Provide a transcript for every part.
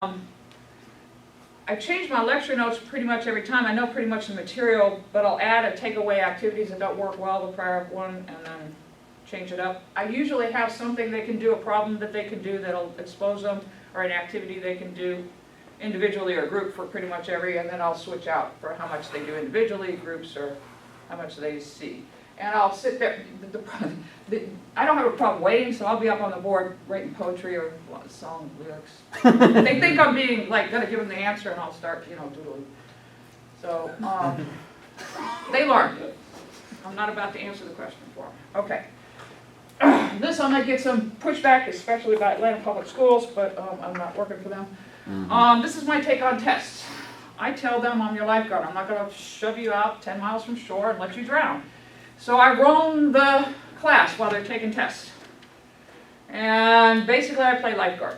I change my lecture notes pretty much every time. I know pretty much the material, but I'll add and take away activities that don't work well the prior one and then change it up. I usually have something they can do, a problem that they can do that'll expose them, or an activity they can do individually or group for pretty much every, and then I'll switch out for how much they do individually, groups, or how much they see. And I'll sit there, I don't have a problem waiting, so I'll be up on the board writing poetry or song lyrics. They think I'm being, like, gonna give them the answer, and I'll start, doodling. So, they learn. I'm not about to answer the question for them. Okay. This I might get some pushback, especially by Atlanta Public Schools, but I'm not working for them. This is my take on tests. I tell them I'm your lifeguard. I'm not gonna shove you out 10 miles from shore and let you drown. So I roam the class while they're taking tests. And basically I play lifeguard.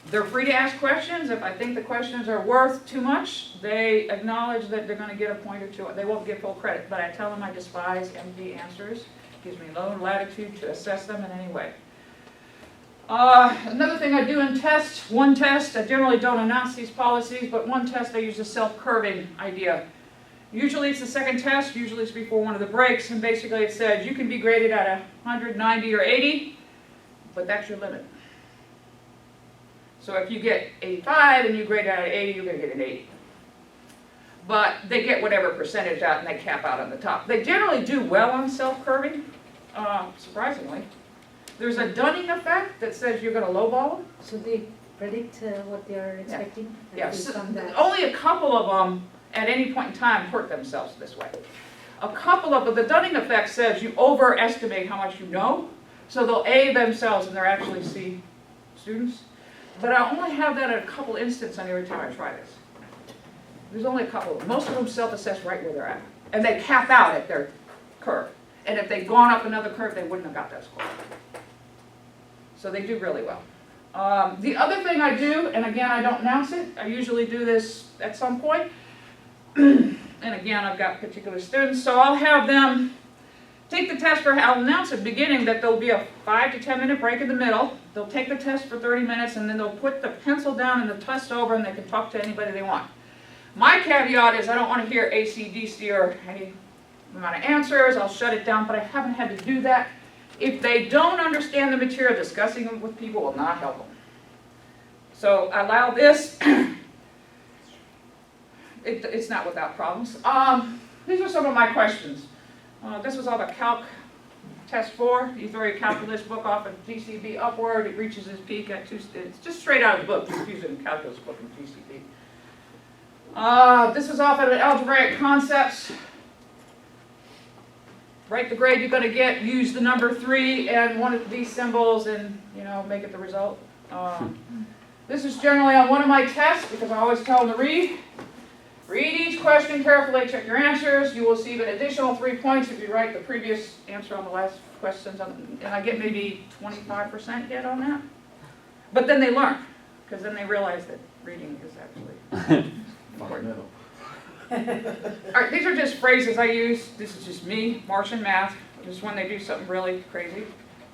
They're free to ask questions. If I think the questions are worth too much, they acknowledge that they're going to get a point or two. They won't get full credit, but I tell them I despise empty answers. It gives me no latitude to assess them in any way. Another thing I do in tests, one test, I generally don't announce these policies, but one test I use the self-curving idea. Usually it's the second test, usually it's before one of the breaks, and basically it says you can be graded at 190 or 80, but that's your limit. So if you get 85 and you grade out at 80, you're going to get an 80. But they get whatever percentage out and they cap out on the top. They generally do well on self-curving, surprisingly. There's a Dunning effect that says you're going to lowball them. So they predict what they're expecting? Yeah, so only a couple of them at any point in time hurt themselves this way. A couple of them, the Dunning effect says you overestimate how much you know, so they'll A themselves and they're actually C students. But I only have that at a couple instances on every time I try this. There's only a couple. Most of them self-assess right where they're at. And they cap out at their curve. And if they'd gone up another curve, they wouldn't have got that score. So they do really well. The other thing I do, and again, I don't announce it, I usually do this at some point. And again, I've got particular students, so I'll have them take the test I'll announce at the beginning that there'll be a 5 to 10 minute break in the middle. They'll take the test for 30 minutes and then they'll put the pencil down and the test over and they can talk to anybody they want. My caveat is I don't want to hear A, C, D, C, or any amount of answers. I'll shut it down, but I haven't had to do that. If they don't understand the material, discussing it with people will not help them. So I allow this. It's not without problems. These are some of my questions. This was all the Calc Test 4. You throw your calculus book off at GCB upward, it reaches its peak at 2, it's just straight out of the book, using calculus book and GCB. This is off at algebraic concepts. Write the grade you're going to get, use the number 3 and one of these symbols and, make it the result. This is generally on one of my tests because I always tell them to read. Read each question carefully, check your answers. You will receive an additional 3 points if you write the previous answer on the last questions. And I get maybe 25% hit on that. But then they learn, because then they realize that reading is actually important. All right, these are just phrases I use. This is just me, Martian math. Just when they do something really crazy.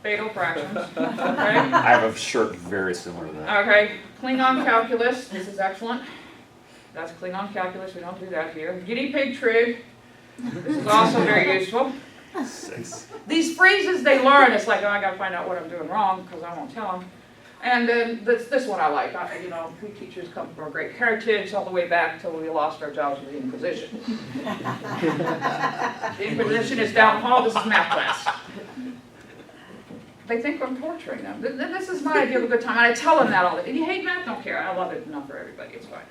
Fatal fractions. Okay. I have a shirt very similar to that. Okay, Klingon calculus. This is excellent. That's Klingon calculus. We don't do that here. Guinea pig trig. This is also very useful. 6. These phrases they learn. It's like, oh, I got to find out what I'm doing wrong because I won't tell them. And then this one I like. We teachers come from a great heritage all the way back till we lost our jobs with the Inquisition. The Inquisition is down hall. This is math class. They think I'm torturing them. This is my idea of a good time. And I tell them that all the time. If you hate math, don't care. I love it enough for everybody. It's fine.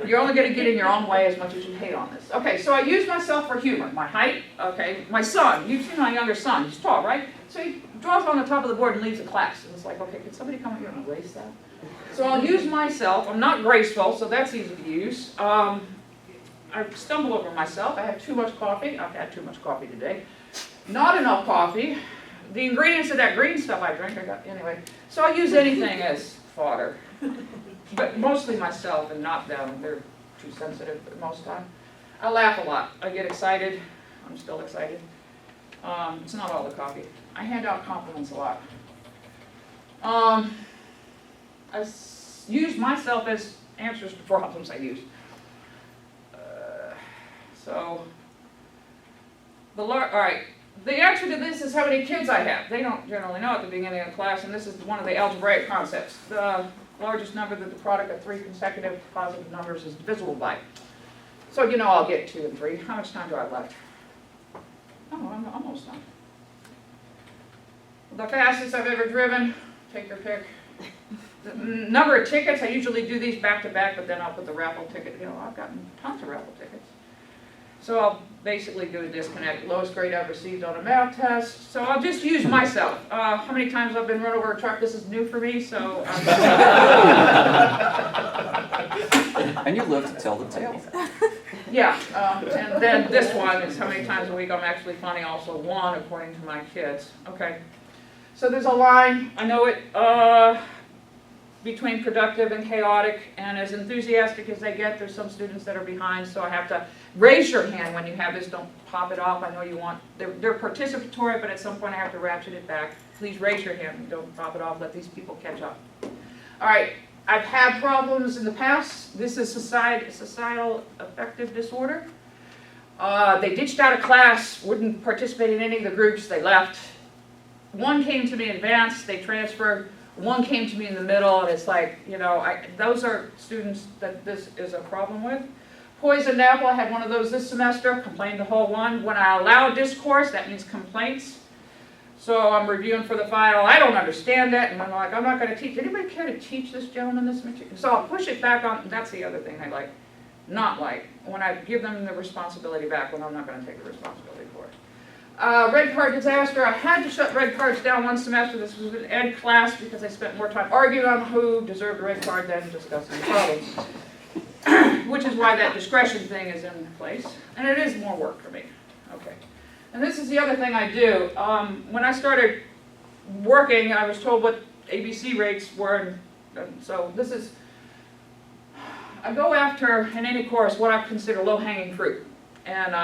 You're only going to get in your own way as much as you hate on this. Okay, so I use myself for humor. My height, okay. My son, you've seen my younger son. He's tall, right? So he draws on the top of the board and leaves the class. And it's like, okay, can somebody come here and erase that? So I'll use myself. I'm not graceful, so that's easy to use. I stumble over myself. I have too much coffee. I've had too much coffee today. Not enough coffee. The ingredients of that green stuff I drink, anyway. So I use anything as fodder. But mostly myself and not them. They're too sensitive most time. I laugh a lot. I get excited. I'm still excited. It's not all the coffee. I hand out compliments a lot. use myself as answers to problems I use. So, all right, the answer to this is how many kids I have. They don't generally know at the beginning of the class, and this is one of the algebraic concepts. The largest number that the product of three consecutive positive numbers is divisible by. So you know I'll get 2 and 3. How much time do I have left? Oh, I'm almost done. The fastest I've ever driven, take your pick. The number of tickets, I usually do these back to back, but then I'll put the raffle ticket, I've gotten tons of raffle tickets. So I'll basically do a disconnect, lowest grade I've received on a math test. So I'll just use myself. How many times I've been run over a truck, this is new for me, so. And you live to tell the tale. Yeah, and then this one is how many times a week I'm actually funny, also 1 according to my kids. Okay, so there's a line, I know it, between productive and chaotic, and as enthusiastic as they get, there's some students that are behind, so I have to raise your hand when you have this, don't pop it off. I know you want, they're participatory, but at some point I have to ratchet it back. Please raise your hand, don't pop it off, let these people catch up. All right, I've had problems in the past. This is societal affective disorder. They ditched out of class, wouldn't participate in any of the groups, they left. 1 came to me advanced, they transferred. 1 came to me in the middle, and it's like, those are students that this is a problem with. Poisoned apple, I had one of those this semester, complained the whole one. When I allow discourse, that means complaints. So I'm reviewing for the file, I don't understand that, and I'm like, I'm not going to teach. Anybody care to teach this gentleman this material? So I'll push it back on, that's the other thing I like, not like, when I give them the responsibility back when I'm not going to take the responsibility for it. Red card disaster, I had to shut red cards down 1 semester. This was an ed class because I spent more time arguing on who deserved a red card than discussing problems. Which is why that discretion thing is in place. And it is more work for me. Okay. And this is the other thing I do. When I started working, I was told what ABC rates were. And so this is, I go after, in any course, what I consider low-hanging fruit. And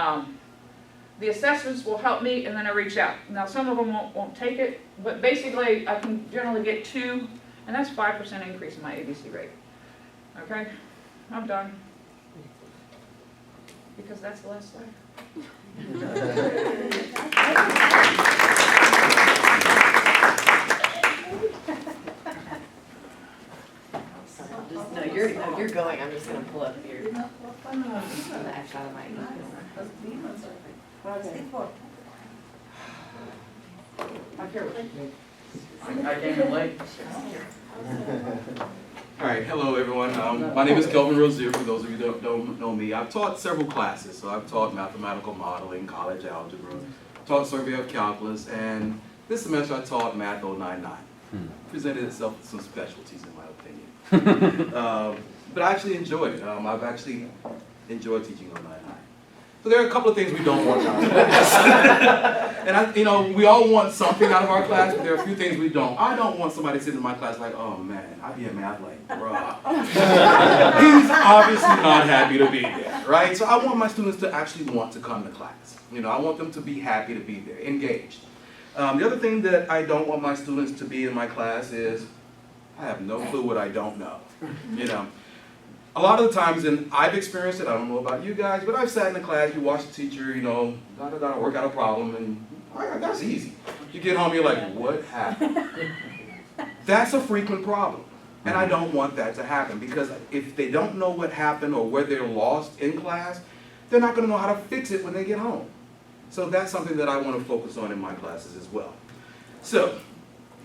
the assessments will help me, and then I reach out. Now, some of them won't take it, but basically, I can generally get 2, and that's 5% increase in my ABC rate. Okay? I'm done. Because that's the last slide. No, you're going. I'm just going to pull up your the X out of my email. I came in late. All right, hello everyone. My name is Kelvin Rozier, for those of you that don't know me. I've taught several classes. So I've taught mathematical modeling, college algebra, taught survey of calculus, and this semester I taught Math 099. Presented itself with some specialties in my opinion. But I actually enjoyed it. I've actually enjoyed teaching 099. So there are a couple of things we don't want out of class. And we all want something out of our class, but there are a few things we don't. I don't want somebody sitting in my class like, oh man, I be in math like, bruh. He's obviously not happy to be there, right? So I want my students to actually want to come to class. I want them to be happy to be there, engaged. The other thing that I don't want my students to be in my class is, I have no clue what I don't know. A lot of the times, and I've experienced it, I don't know about you guys, but I've sat in the class, you watch the teacher, work out a problem, and that's easy. You get home, you're like, what happened? That's a frequent problem. And I don't want that to happen, because if they don't know what happened or where they're lost in class, they're not going to know how to fix it when they get home. So that's something that I want to focus on in my classes as well. So,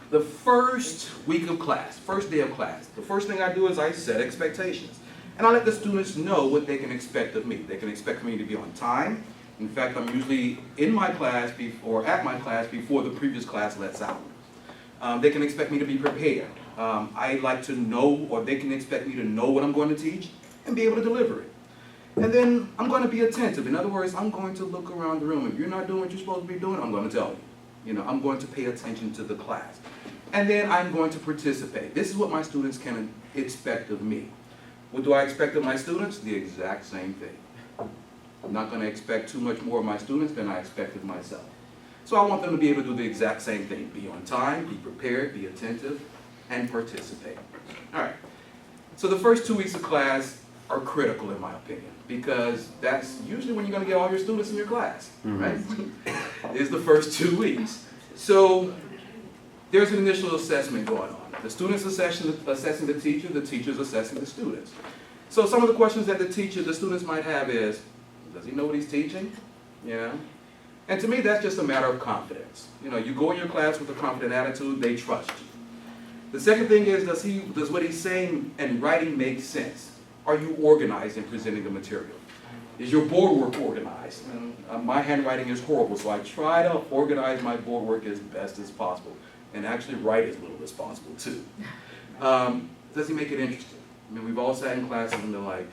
the first week of class, first day of class, the first thing I do is I set expectations. And I let the students know what they can expect of me. They can expect me to be on time. In fact, I'm usually in my class or at my class before the previous class lets out. They can expect me to be prepared. I like to know, or they can expect me to know what I'm going to teach and be able to deliver it. And then I'm going to be attentive. In other words, I'm going to look around the room. If you're not doing what you're supposed to be doing, I'm going to tell you. I'm going to pay attention to the class. And then I'm going to participate. This is what my students can expect of me. What do I expect of my students? The exact same thing. I'm not going to expect too much more of my students than I expect of myself. So I want them to be able to do the exact same thing. Be on time, be prepared, be attentive, and participate. All right, so the first 2 weeks of class are critical in my opinion, because that's usually when you're gonna get all your students in your class, right? Is the first 2 weeks. So there's an initial assessment going on. The students assessing the teacher's assessing the students. So some of the questions that the students might have is, does he know what he's teaching? You know? And to me, that's just a matter of confidence. You know, you go in your class with a confident attitude, they trust you. The second thing is, does what he's saying and writing make sense? Are you organized in presenting the material? Is your board work organized? My handwriting is horrible, so I try to organize my board work as best as possible, and actually write as little as possible too. Does he make it interesting? I mean, we've all sat in classes and been like,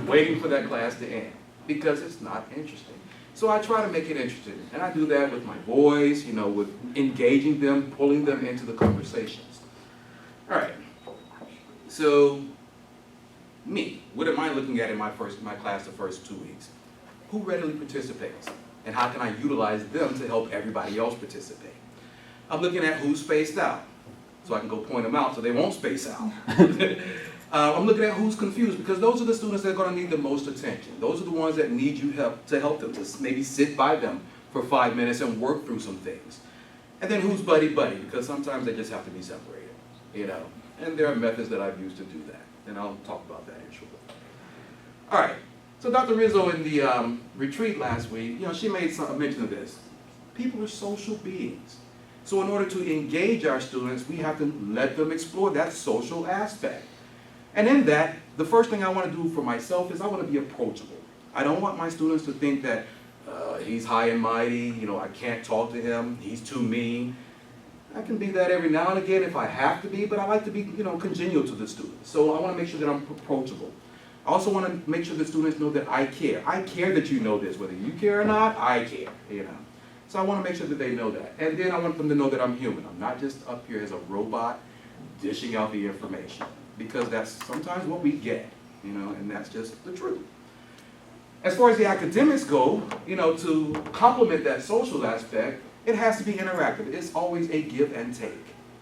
waiting for that class to end, because it's not interesting. So I try to make it interesting, and I do that with my boys, you know, with engaging them, pulling them into the conversations. All right, so me, what am I looking at in my class the first 2 weeks? Who readily participates, and how can I utilize them to help everybody else participate? I'm looking at who's spaced out, so I can go point them out so they won't space out. I'm looking at who's confused, because those are the students that are going to need the most attention. Those are the ones that need you to help them, to maybe sit by them for 5 minutes and work through some things. And then who's buddy-buddy, because sometimes they just have to be separated, you know. And there are methods that I've used to do that, and I'll talk about that in short. All right, so Dr. Rizzo in the retreat last week, you know, she made a mention of this. People are social beings. So in order to engage our students, we have to let them explore that social aspect. And in that, the first thing I want to do for myself is I want to be approachable. I don't want my students to think that he's high and mighty, you know, I can't talk to him, he's too mean. I can be that every now and again if I have to be, but I like to be, you know, congenial to the students. So I want to make sure that I'm approachable. I also want to make sure the students know that I care. I care that you know this, whether you care or not, I care, you know. So I want to make sure that they know that. And then I want them to know that I'm human. I'm not just up here as a robot dishing out the information, because that's sometimes what we get, you know, and that's just the truth. As far as the academics go, you know, to complement that social aspect, it has to be interactive. It's always a give and take.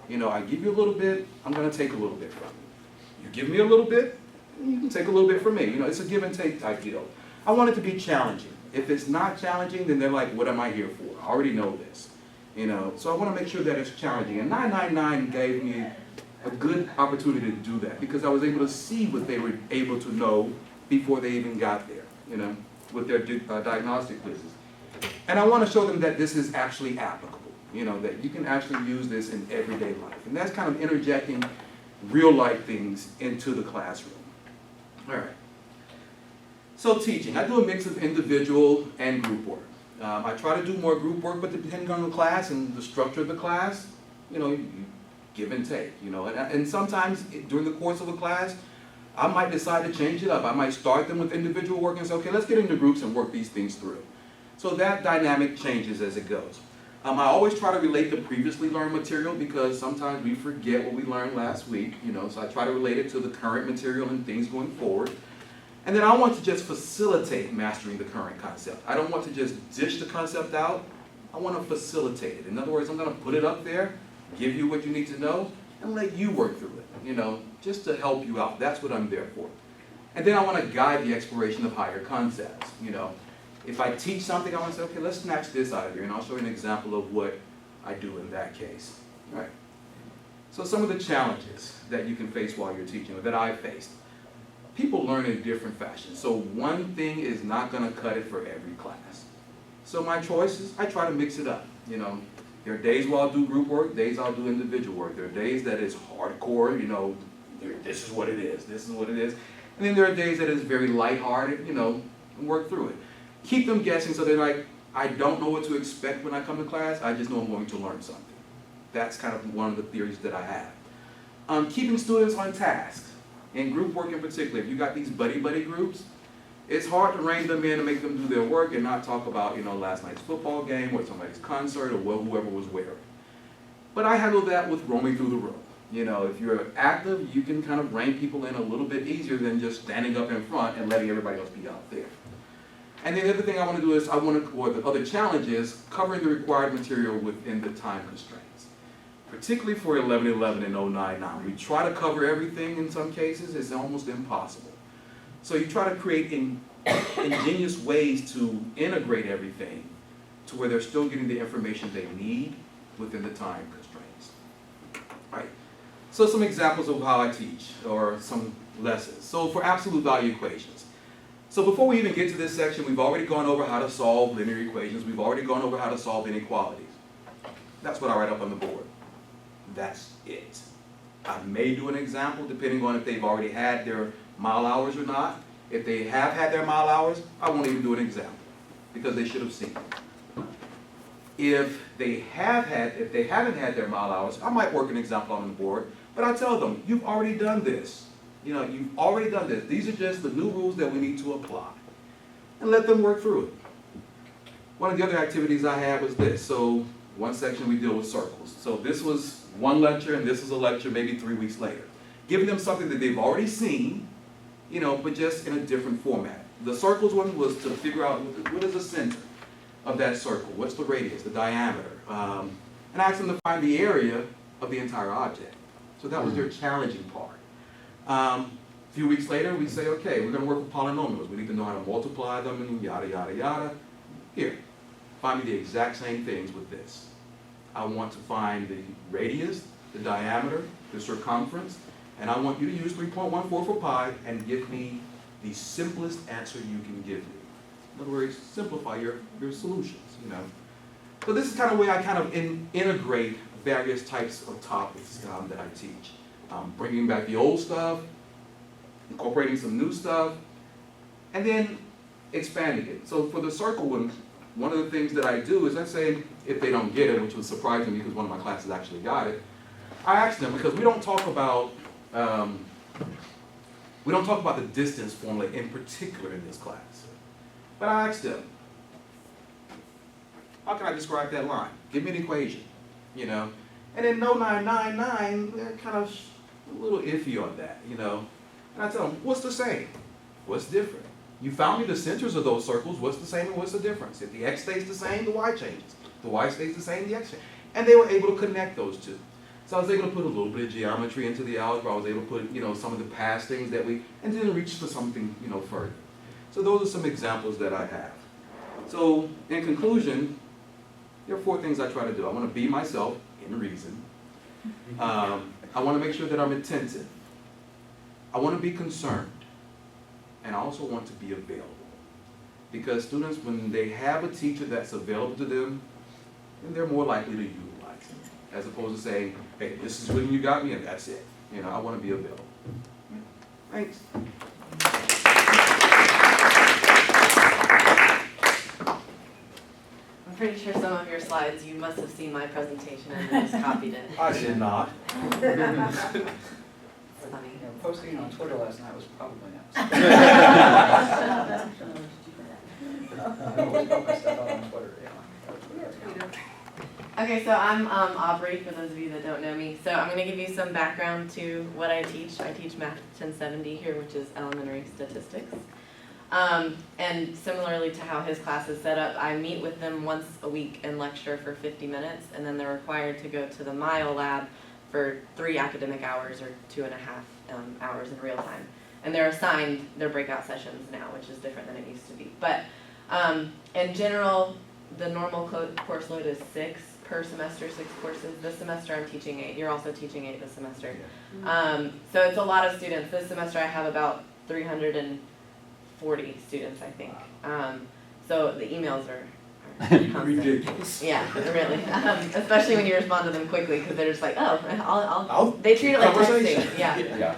You know, I give you a little bit, I'm going to take a little bit from you. You give me a little bit, you can take a little bit from me. You know, it's a give and take type deal. I want it to be challenging. If it's not challenging, then they're like, what am I here for? I already know this. You know, so I want to make sure that it's challenging. And 999 gave me a good opportunity to do that, because I was able to see what they were able to know before they even got there, you know, with their diagnostic quizzes. And I want to show them that this is actually applicable, you know, that you can actually use this in everyday life. And that's kind of interjecting real life things into the classroom. All right. So teaching, I do a mix of individual and group work. I try to do more group work, but depending on the class and the structure of the class, you know, you give and take, you know. And sometimes during the course of a class, I might decide to change it up. I might start them with individual work and say, okay, let's get into groups and work these things through. So that dynamic changes as it goes. I always try to relate the previously learned material, because sometimes we forget what we learned last week, you know, so I try to relate it to the current material and things going forward. And then I want to just facilitate mastering the current concept. I don't want to just dish the concept out. I want to facilitate it. In other words, I'm going to put it up there, give you what you need to know, and let you work through it, you know, just to help you out. That's what I'm there for. And then I want to guide the exploration of higher concepts, you know. If I teach something, I want to say, okay, let's snatch this out of here, and I'll show you an example of what I do in that case. All right. So some of the challenges that you can face while you're teaching, or that I faced. People learn in different fashions, so one thing is not going to cut it for every class. So my choice is I try to mix it up, you know. There are days where I'll do group work, days I'll do individual work. There are days that is hardcore, you know, this is what it is, this is what it is. And then there are days that is very lighthearted, you know, and work through it. Keep them guessing so they're like, I don't know what to expect when I come to class, I just know I'm going to learn something. That's kind of one of the theories that I have. Keeping students on task. In group work in particular, if you got these buddy-buddy groups, it's hard to rein them in and make them do their work and not talk about, you know, last night's football game or somebody's concert or whoever was where. But I handle that with roaming through the room. You know, if you're active, you can kind of rein people in a little bit easier than just standing up in front and letting everybody else be out there. And then the other thing I want to do is or the other challenge is covering the required material within the time constraints. Particularly for 1111 and 099. We try to cover everything in some cases, it's almost impossible. So you try to create ingenious ways to integrate everything to where they're still getting the information they need within the time constraints. Right? So some examples of how I teach, or some lessons. So for absolute value equations. So before we even get to this section, we've already gone over how to solve linear equations. We've already gone over how to solve inequalities. That's what I write up on the board. That's it. I may do an example depending on if they've already had their mile hours or not. If they have had their mile hours, I won't even do an example because they should have seen it. If they haven't had their mile hours, I might work an example on the board, but I tell them, you've already done this. You've already done this. These are just the new rules that we need to apply. And let them work through it. One of the other activities I had was this. So one section we deal with circles. So this was one lecture and this was a lecture maybe 3 weeks later. Giving them something that they've already seen, but just in a different format. The circles one was to figure out what is the center of that circle, what's the radius, the diameter, and I asked them to find the area of the entire object. So that was their challenging part. A few weeks later, we say, okay, we're going to work with polynomials. We need to know how to multiply them and yada, yada, yada. Here, find me the exact same things with this. I want to find the radius, the diameter, the circumference, and I want you to use 3.14 for pi and give me the simplest answer you can give me. In other words, simplify your solutions, So this is kind of the way I kind of integrate various types of topics that I teach. Bringing back the old stuff, incorporating some new stuff, and then expanding it. So for the circle one of the things that I do is I say, if they don't get it, which was surprising me because one of my classes actually got it, I ask them, because we don't talk about the distance formula in particular in this class. But I asked them, how can I describe that line? Give me an equation, And then 0999, they're kind of a little iffy on that, And I tell them, what's the same? What's different? You found me the centers of those circles, what's the same and what's the difference? If the x stays the same, the y changes. The y stays the same, the x changes. And they were able to connect those two. So I was able to put a little bit of geometry into the algebra. I was able to put, some of the past things and then reach for something, further. So those are some examples that I have. So in conclusion, there are 4 things I try to do. I want to be myself in reason. I want to make sure that I'm attentive. I want to be concerned. And I also want to be available. Because students, when they have a teacher that's available to them, then they're more likely to utilize it. As opposed to saying, hey, this is when you got me and that's it. I want to be available. Thanks. I'm pretty sure some of your slides, you must have seen my presentation and then just copied it. I did not. It's funny. Posting it on Twitter last night was probably not. I always put my stuff out on Twitter, Okay, so I'm Aubrey, for those of you that don't know me. So I'm going to give you some background to what I teach. I teach Math 1070 here, which is elementary statistics. And similarly to how his class is set up, I meet with them once a week and lecture for 50 minutes, and then they're required to go to the Mile Lab for 3 academic hours or 2.5 hours in real time. And they're assigned their breakout sessions now, which is different than it used to be. But in general, the normal course load is 6 per semester, 6 courses. This semester I'm teaching 8. You're also teaching 8 this semester. So it's a lot of students. This semester I have about 340 students, I think. So the emails are constant. Ridiculous. Yeah, really. Especially when you respond to them quickly, because they're just like, oh, they treat it like texting. Yeah.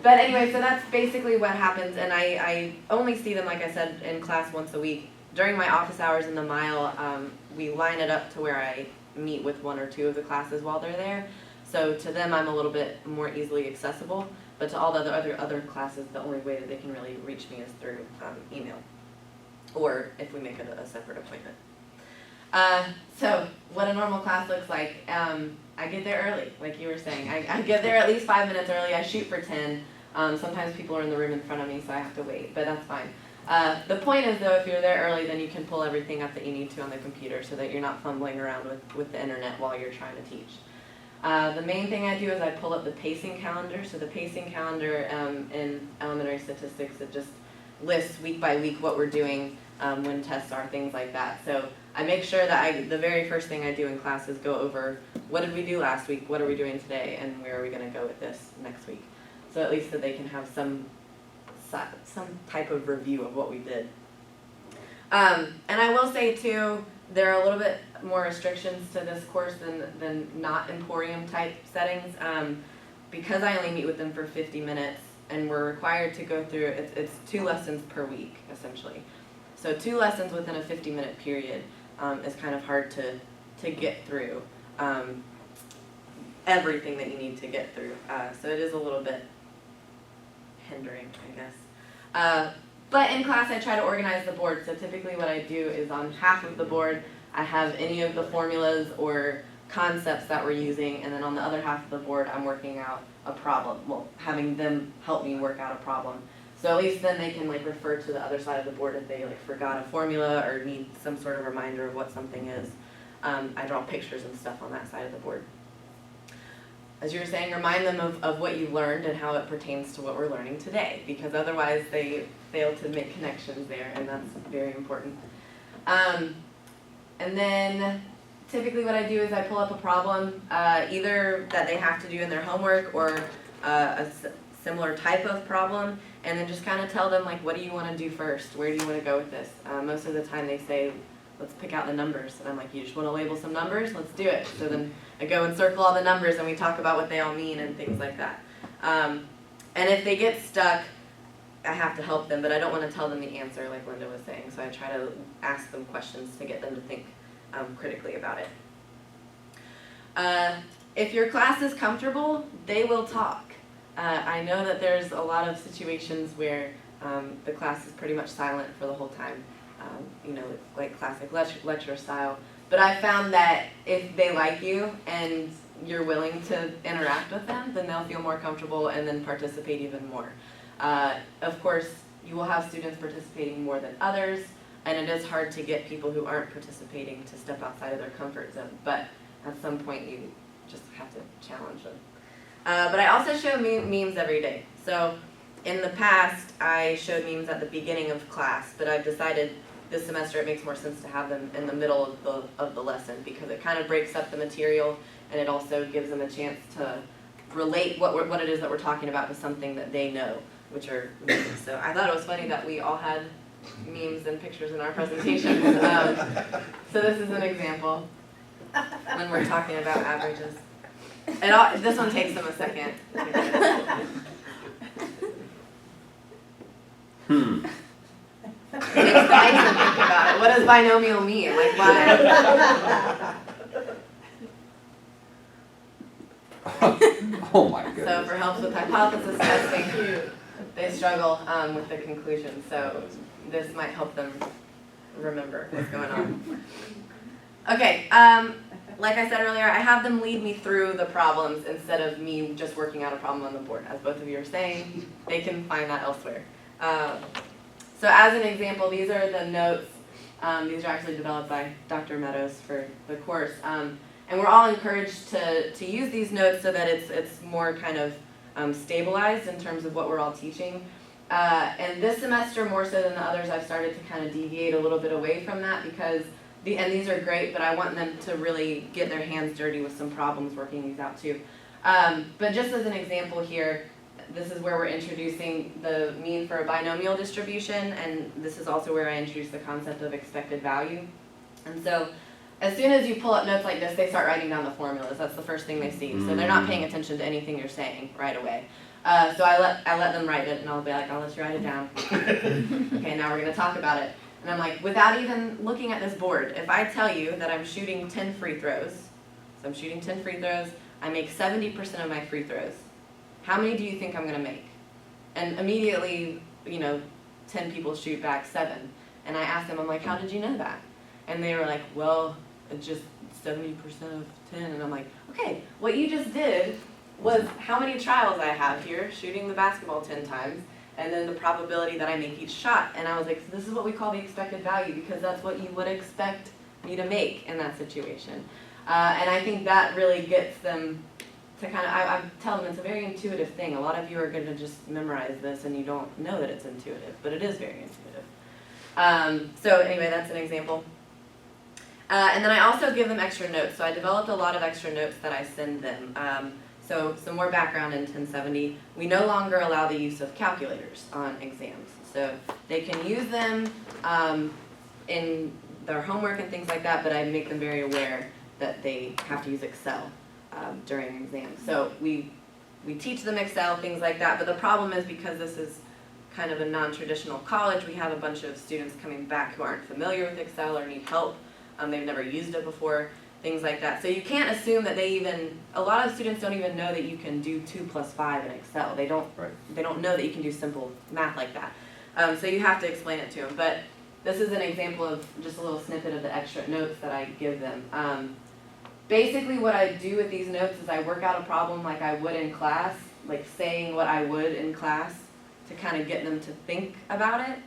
But anyway, so that's basically what happens, and I only see them, like I said, in class once a week. During my office hours in the Mile, we line it up to where I meet with 1 or 2 of the classes while they're there. So to them, I'm a little bit more easily accessible, but to all the other classes, the only way that they can really reach me is through email, or if we make it a separate appointment. So what a normal class looks like, I get there early, like you were saying. I get there at least 5 minutes early. I shoot for 10. Sometimes people are in the room in front of me, so I have to wait, but that's fine. The point is though, if you're there early, then you can pull everything up that you need to on the computer so that you're not fumbling around with the internet while you're trying to teach. The main thing I do is I pull up the pacing calendar. So the pacing calendar in elementary statistics, it just lists week by week what we're doing when tests are, things like that. So I make sure that the very first thing I do in class is go over what did we do last week, what are we doing today, and where are we going to go with this next week. So at least that they can have some type of review of what we did. And I will say too, there are a little bit more restrictions to this course than not Emporium type settings. Because I only meet with them for 50 minutes and we're required to go through, it's 2 lessons per week essentially. So 2 lessons within a 50-minute period is kind of hard to get through everything that you need to get through. So it is a little bit hindering, I guess. But in class I try to organize the board. So typically what I do is on half of the board I have any of the formulas or concepts that we're using, and then on the other half of the board I'm working out a problem. Well, having them help me work out a problem. So at least then they can like refer to the other side of the board if they like forgot a formula or need some sort of reminder of what something is. I draw pictures and stuff on that side of the board. As you were saying, remind them of what you learned and how it pertains to what we're learning today, because otherwise they fail to make connections there, and that's very important. And then typically what I do is I pull up a problem, either that they have to do in their homework or a similar type of problem, and then just kind of tell them like, what do you want to do first? Where do you want to go with this? Most of the time they say, let's pick out the numbers. And I'm like, you just want to label some numbers? Let's do it. So then I go and circle all the numbers and we talk about what they all mean and things like that. And if they get stuck, I have to help them, but I don't want to tell them the answer like Linda was saying. So I try to ask them questions to get them to think critically about it. If your class is comfortable, they will talk. I know that there's a lot of situations where the class is pretty much silent for the whole time, you know, like classic lecture style. But I found that if they like you and you're willing to interact with them, then they'll feel more comfortable and then participate even more. Of course, you will have students participating more than others, and it is hard to get people who aren't participating to step outside of their comfort zone. But at some point, you just have to challenge them. But I also show memes every day. So in the past, I showed memes at the beginning of class, but I've decided this semester it makes more sense to have them in the middle of the lesson, because it kind of breaks up the material and it also gives them a chance to relate what it is that we're talking about to something that they know, which are memes. So I thought it was funny that we all had memes and pictures in our presentations. So this is an example when we're talking about averages. This one takes them a second. It makes nice to think about it. What does binomial mean? Like why? Oh my goodness. So for helps with hypothesis testing, they struggle with the conclusion. So this might help them remember what's going on. Okay, like I said earlier, I have them lead me through the problems instead of me just working out a problem on the board. As both of you are saying, they can find that elsewhere. So as an example, these are the notes. These are actually developed by Dr. Meadows for the course. And we're all encouraged to use these notes so that it's more kind of stabilized in terms of what we're all teaching. And this semester, more so than the others, I've started to kind of deviate a little bit away from that, because and these are great, but I want them to really get their hands dirty with some problems working these out too. But just as an example here, this is where we're introducing the mean for a binomial distribution, and this is also where I introduce the concept of expected value. And so as soon as you pull up notes like this, they start writing down the formulas. That's the first thing they see. So they're not paying attention to anything you're saying right away. So I let them write it, and I'll be like, I'll let you write it down. Okay, now we're going to talk about it. And I'm like, without even looking at this board, if I tell you that I'm shooting 10 free throws, so I'm shooting 10 free throws, I make 70% of my free throws. How many do you think I'm going to make? And immediately, 10 people shoot back 7. And I asked them, I'm like, how did you know that? And they were like, well, it's just 70% of 10. And I'm like, okay, what you just did was how many trials I have here, shooting the basketball 10 times, and then the probability that I make each shot. And I was like, so this is what we call the expected value, because that's what you would expect me to make in that situation. And I think that really gets them to kind of, I tell them it's a very intuitive thing. A lot of you are going to just memorize this and you don't know that it's intuitive, but it is very intuitive. So anyway, that's an example. And then I also give them extra notes. So I developed a lot of extra notes that I send them. So some more background in 1070. We no longer allow the use of calculators on exams. So they can use them in their homework and things like that, but I make them very aware that they have to use Excel during exams. So we teach them Excel, things like that, but the problem is because this is kind of a non-traditional college, we have a bunch of students coming back who aren't familiar with Excel or need help. They've never used it before, things like that. So you can't assume that a lot of students don't even know that you can do 2 plus 5 in Excel. They don't know that you can do simple math like that. So you have to explain it to them. But this is an example of just a little snippet of the extra notes that I give them. Basically what I do with these notes is I work out a problem like I would in class, like saying what I would in class to kind of get them to think about it.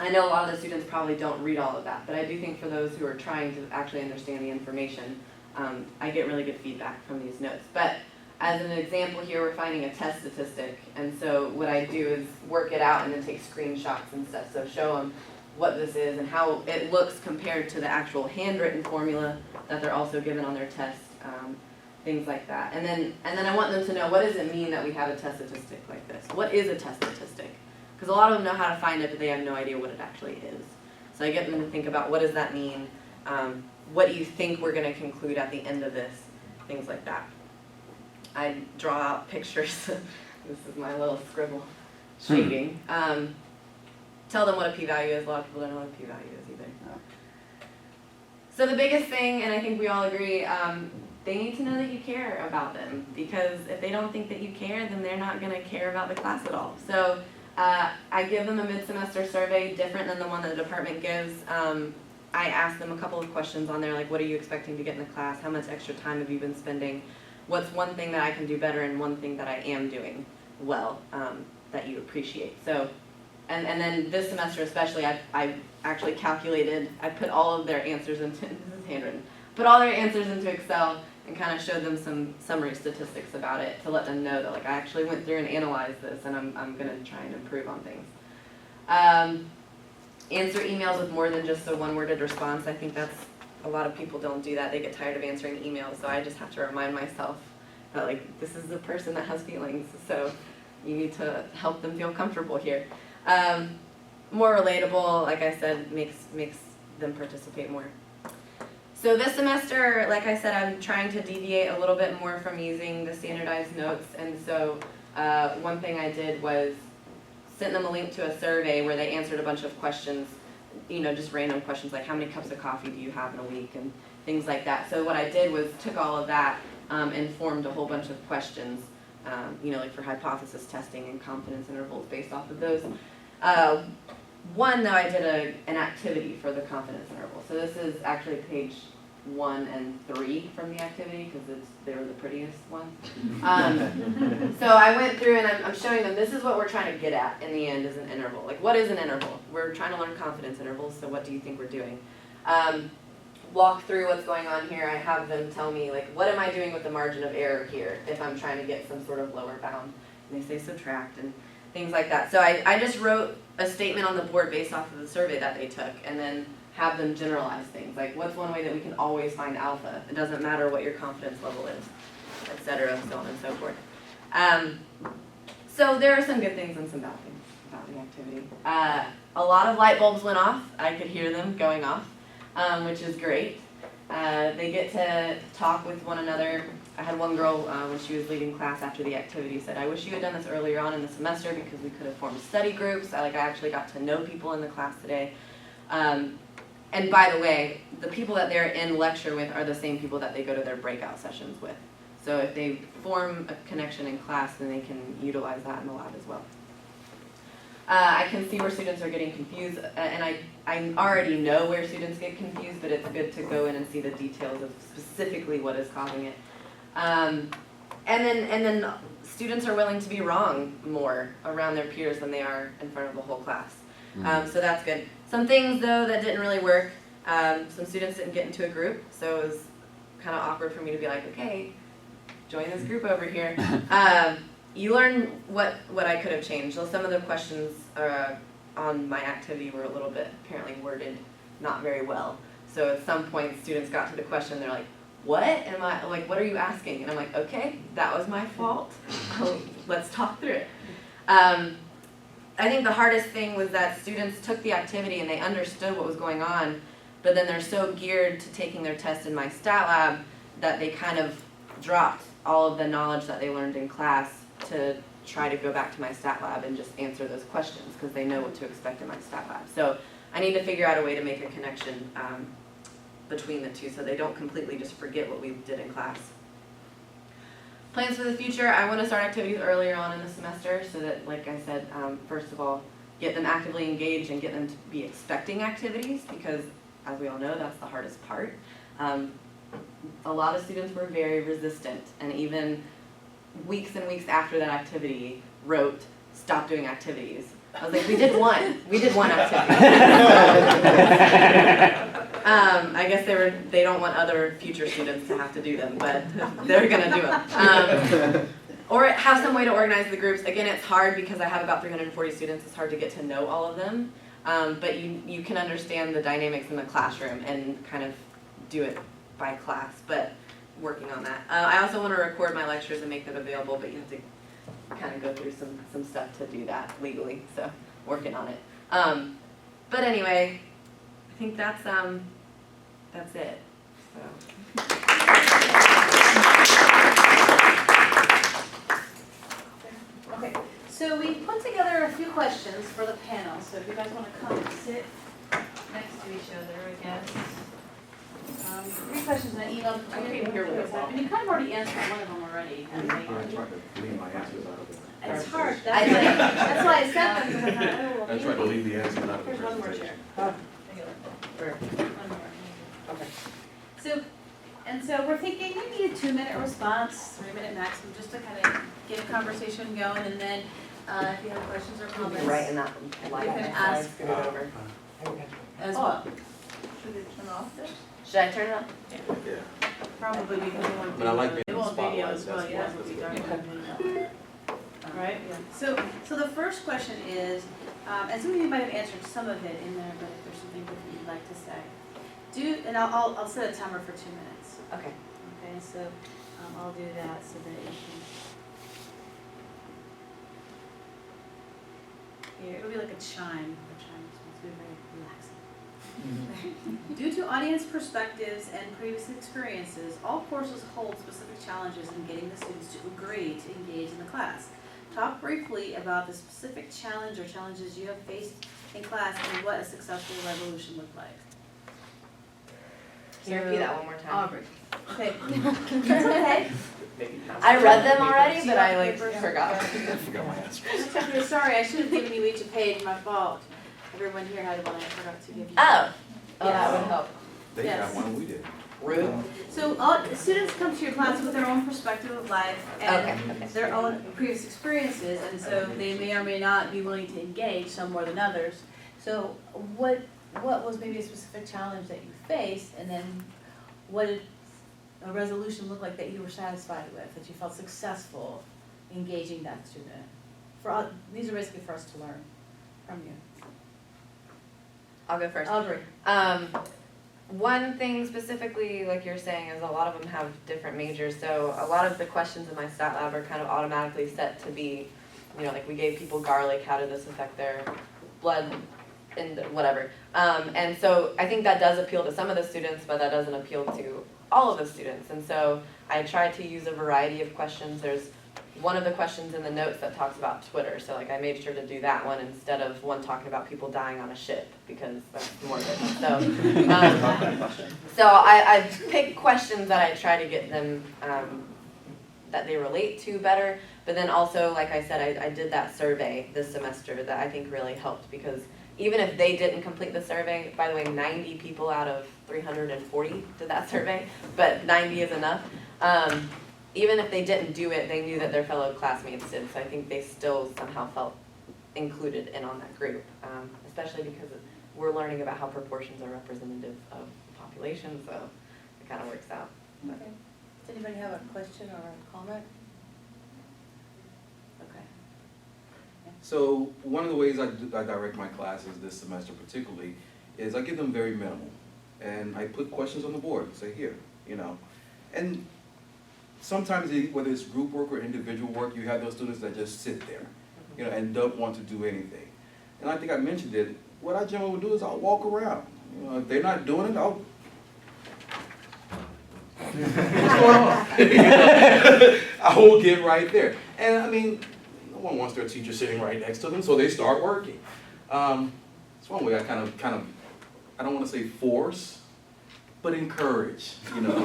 I know a lot of the students probably don't read all of that, but I do think for those who are trying to actually understand the information, I get really good feedback from these notes. But as an example here, we're finding a test statistic, and so what I do is work it out and then take screenshots and stuff, so show them what this is and how it looks compared to the actual handwritten formula that they're also given on their test, things like that. And then I want them to know, what does it mean that we have a test statistic like this? What is a test statistic? Because a lot of them know how to find it, but they have no idea what it actually is. So I get them to think about, what does that mean? What do you think we're going to conclude at the end of this? Things like that. I draw out pictures. This is my little scribble shading. Tell them what a p-value is. A lot of people don't know what a p-value is either. No. So the biggest thing, and I think we all agree, they need to know that you care about them. Because if they don't think that you care, then they're not going to care about the class at all. So I give them a mid-semester survey different than the one that the department gives. I ask them a couple of questions on there, like what are you expecting to get in the class? How much extra time have you been spending? What's one thing that I can do better and one thing that I am doing well that you appreciate? So, and then this semester especially, I actually calculated, I put all of their answers into, this is handwritten, put all their answers into Excel and kind of showed them some summary statistics about it to let them know that like I actually went through and analyzed this and I'm going to try and improve on things. Answer emails with more than just a one-worded response. I think that's, a lot of people don't do that. They get tired of answering emails, so I just have to remind myself that like this is the person that has feelings, so you need to help them feel comfortable here. More relatable, like I said, makes them participate more. So this semester, like I said, I'm trying to deviate a little bit more from using the standardized notes, and so one thing I did was sent them a link to a survey where they answered a bunch of questions, you know, just random questions like how many cups of coffee do you have in a week and things like that. So what I did was took all of that and formed a whole bunch of questions, you know, like for hypothesis testing and confidence intervals based off of those. One, though, I did an activity for the confidence interval. So this is actually page 1 and 3 from the activity because they were the prettiest ones. So I went through and I'm showing them this is what we're trying to get at in the end is an interval. Like what is an interval? We're trying to learn confidence intervals, so what do you think we're doing? Walk through what's going on here. I have them tell me like what am I doing with the margin of error here if I'm trying to get some sort of lower bound. And they say subtract and things like that. So I just wrote a statement on the board based off of the survey that they took and then have them generalize things. Like what's one way that we can always find alpha? It doesn't matter what your confidence level is, etc., so on and so forth. So there are some good things and some bad things about the activity. A lot of light bulbs went off. I could hear them going off, which is great. They get to talk with one another. I had one girl, when she was leaving class after the activity, said, I wish you had done this earlier on in the semester because we could have formed study groups. I actually got to know people in the class today. And by the way, the people that they're in lecture with are the same people that they go to their breakout sessions with. So if they form a connection in class, then they can utilize that in the lab as well. I can see where students are getting confused, and I already know where students get confused, but it's good to go in and see the details of specifically what is causing it. and then students are willing to be wrong more around their peers than they are in front of the whole class. So that's good. Some things though that didn't really work. Some students didn't get into a group, so it was kind of awkward for me to be like, okay, join this group over here. You learn what I could have changed. So some of the questions on my activity were a little bit apparently worded not very well. So at some point students got to the question, they're like, what am I, like, what are you asking? And I'm like, okay, that was my fault. Let's talk through it. I think the hardest thing was that students took the activity and they understood what was going on, but then they're so geared to taking their test in my stat lab that they kind of dropped all of the knowledge that they learned in class to try to go back to my stat lab and just answer those questions because they know what to expect in my stat lab. So I need to figure out a way to make a connection between the two so they don't completely just forget what we did in class. Plans for the future, I want to start activities earlier on in the semester so that, like I said, first of all, get them actively engaged and get them to be expecting activities because, as we all know, that's the hardest part. A lot of students were very resistant and even weeks and weeks after that activity wrote, stop doing activities. I was like, we did one activity. I guess they don't want other future students to have to do them, but they're gonna do them. Or have some way to organize the groups. Again, it's hard because I have about 340 students. It's hard to get to know all of them, but you can understand the dynamics in the classroom and kind of do it by class, but working on that. I also want to record my lectures and make them available, but you have to kind of go through some stuff to do that legally, so working on it. But anyway, I think that's it. So. Okay, so we put together a few questions for the panel, so if you guys want to come and sit next to each other, I guess. 3 questions I emailed. I came here with a And you kind of already answered one of them already. I I think. tried to leave my answers out of it. It's hard, I did. that's why I sent them, because I thought, oh, well, I tried to leave the answers out of the Here's one more presentation. chair. Where? One more. Okay. So we're thinking maybe a 2-minute response, 3-minute maximum, just to kind of get a conversation going, and then if you have questions or comments. Right in that line. You can So I ask. screwed it over. As well. Should it turn off this? Should I turn it up? Yeah. Probably because we want But I like video. being They in the want video spotlight, as well, that's yeah, why- that's what we that's done what- with video. Right, so the first question is, and some of you might have answered some of it in there, but if there's something different you'd like to say. And I'll set a timer for 2 minutes. Okay. Okay, so I'll do that so that you can. Here, it'll be like a chime. The chime is supposed to be very relaxing. Due to audience perspectives and previous experiences, all courses hold specific challenges in getting the students to agree to engage in the class. Talk briefly about the specific challenge or challenges you have faced in class and what a successful resolution looked like. Can you repeat that one more time? Aubrey. Okay. That's okay. I read them already, but I forgot. I forgot my answer. You're sorry, I should have given you each a page, my fault. Everyone here had one, I forgot to give you. Oh, that would help. They Yes. got one, we did. Rude. So all students come to your class with their own perspective of life and Okay. their own previous experiences, and so they may or may not be willing to engage, some more than others. So what was maybe a specific challenge that you faced, and then what did a resolution look like that you were satisfied with, that you felt successful engaging that student? These are basically for us to learn from you. I'll go first. Aubrey. One thing specifically, like you're saying, is a lot of them have different majors, so a lot of the questions in my stat lab are kind of automatically set to be, like we gave people garlic, how did this affect their blood and whatever. And so I think that does appeal to some of the students, but that doesn't appeal to all of the students. And so I tried to use a variety of questions. There's one of the questions in the notes that talks about Twitter, so like I made sure to do that one instead of one talking about people dying on a ship, because that's morbid. So I picked questions that I try to get them, that they relate to better, but then also, like I said, I did that survey this semester that I think really helped, because even if they didn't complete the survey, by the way, 90 people out of 340 did that survey, but 90 is enough. even if they didn't do it, they knew that their fellow classmates did, so I think they still somehow felt included in on that group, especially because we're learning about how proportions are representative of the population, so it kind of works out. But- Okay. Does anybody have a question or a comment? Okay. So one of the ways I direct my classes this semester particularly is I give them very minimal. And I put questions on the board and say, here, you know. And sometimes whether it's group work or individual work, you have those students that just sit there, you know, and don't want to do anything. And I think I mentioned it, what I generally would do is I'll walk around. You know, if they're not doing it, I'll what's going on? I will get right there. And I mean, no one wants their teacher sitting right next to them, so they start working. It's one way I kind of, I don't want to say force, but encourage, you know.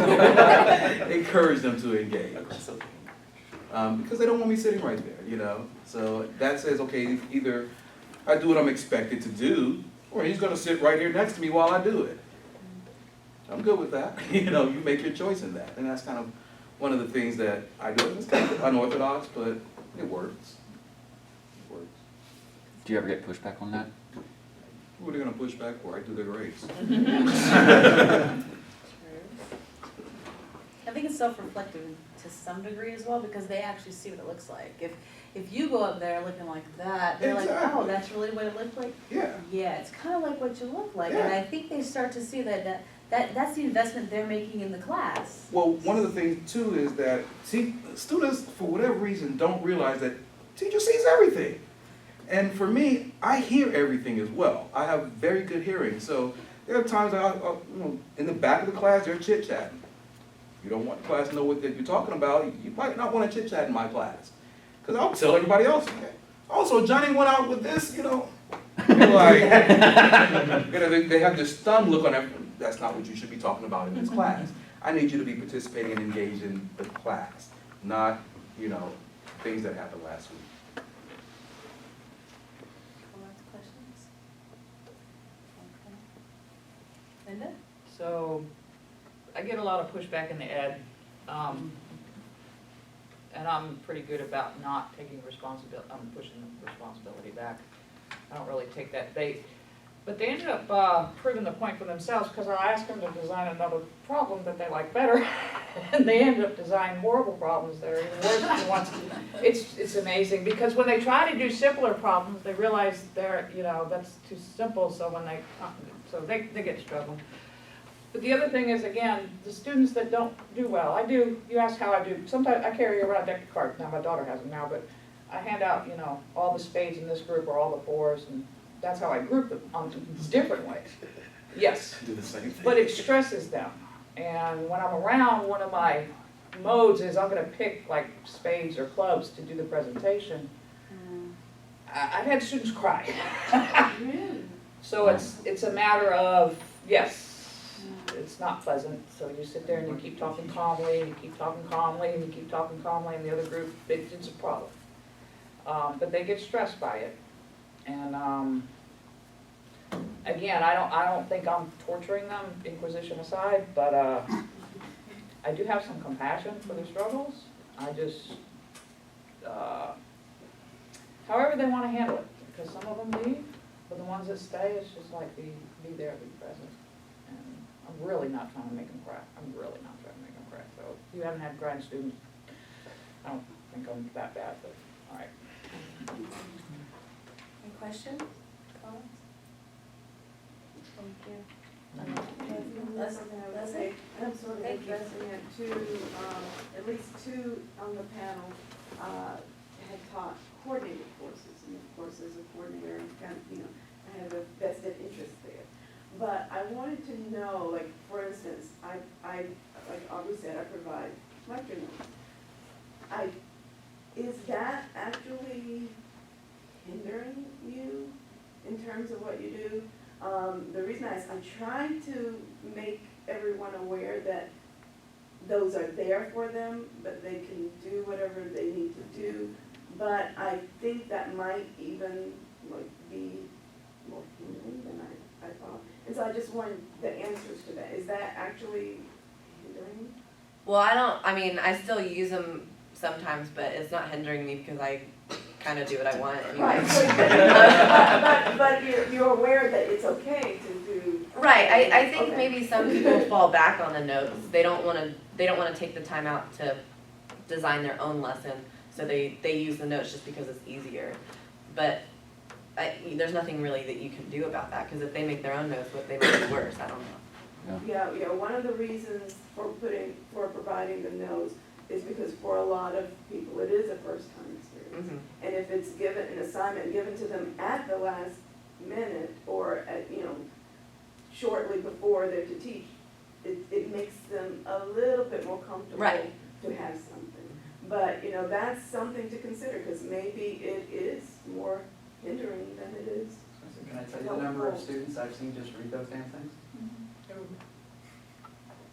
Encourage them to engage. Because they don't want me sitting right there, you know. So that says, okay, either I do what I'm expected to do, or he's going to sit right here next to me while I do it. I'm good with that. You know, you make your choice in that. And that's kind of one of the things that I do. It's kind of unorthodox, but it works. It works. Do you ever get pushback on that? Who are they going to push back for? I do their grades. I think it's self-reflective to some degree as well, because they actually see what it looks like. If you go up there looking like that, they're like, oh, Exactly. that's really what it looked like? Yeah. Yeah, it's kind of like what you look like, and Yeah. I think they start to see that's the investment they're making in the class. Well, one of the things too is that students, for whatever reason, don't realize that teacher sees everything. And for me, I hear everything as well. I have very good hearing. So there are times you know, in the back of the class, they're chit-chatting. You don't want the class to know what you're talking about. You might not want to chit-chat in my class. Because I'll tell everybody else, okay. Also, Johnny went out with this, you know. You're like, you know, they have this stunned look on them. That's not what you should be talking about in this class. I need you to be participating and engaged in the class, not, you know, things that happened last week. Questions? Okay. Linda? So, I get a lot of pushback in the ed, and I'm pretty good about not taking responsibility, I'm pushing the responsibility back. I don't really take that bait. But they ended up proving the point for themselves, because I asked them to design another problem that they like better, and they ended up designing horrible problems that are even worse than the ones. It's amazing, because when they try to do simpler problems, they realize they're, you know, that's too simple, so when they get struggling. But the other thing is, again, the students that don't do well, you ask how I do, sometimes I carry around a deck of cards, now my daughter has them now, but I hand out, you know, all the spades in this group or all the fours, and that's how I group them on different ways. Yes, Do the same thing. but it stresses them. And when I'm around, one of my modes is I'm gonna pick like spades or clubs to do the presentation. I've had students cry. So it's a matter of, yes, it's not pleasant, so you sit there and you keep talking calmly, and you keep talking calmly, and you keep talking calmly, and the other group, it's a problem. But they get stressed by it. And again, I don't think I'm torturing them, inquisition aside, but I do have some compassion for their struggles. I just, however they want to handle it, because some of them leave, but the ones that stay, it's just like be there, be present. And I'm really not trying to make them cry. I'm really not trying to make them cry. So if you haven't had crying students, I don't think I'm that bad, but all right. Any questions, comments? Thank you. Leslie? I'm sort of Thank you. addressing it to, at least two on the panel, had taught coordinated courses, and of course, as a coordinator, I'm kind of, I have a vested interest there. But I wanted to know, like, for instance, I like Aubrey said, I provide lecture notes. Is that actually hindering you in terms of what you do? The reason I try to make everyone aware that those are there for them, but they can do whatever they need to do. But I think that might even like be more hindering than I thought. And so I just wanted the answers to that. Is that actually hindering? Well, I mean, I still use them sometimes, but it's not hindering me because I kind of do what I want Right, anyway. but you're aware that it's okay to do. Right, I think Okay. maybe some people fall back on the notes. They don't wanna take the time out to design their own lesson, so they use the notes just because it's easier. But there's nothing really that you can do about that, because if they make their own notes, what they make it worse, I don't know. Yeah, one of the reasons for providing the notes is because for a lot of people, it is a first-time experience. Mhm. And if it's given, an assignment given to them at the last minute or at, shortly before they're to teach, it makes them a little bit more comfortable Right. to have something. But, that's something to consider, because maybe it is more hindering than it is. Can I tell you the number of students I've seen just read those damn things?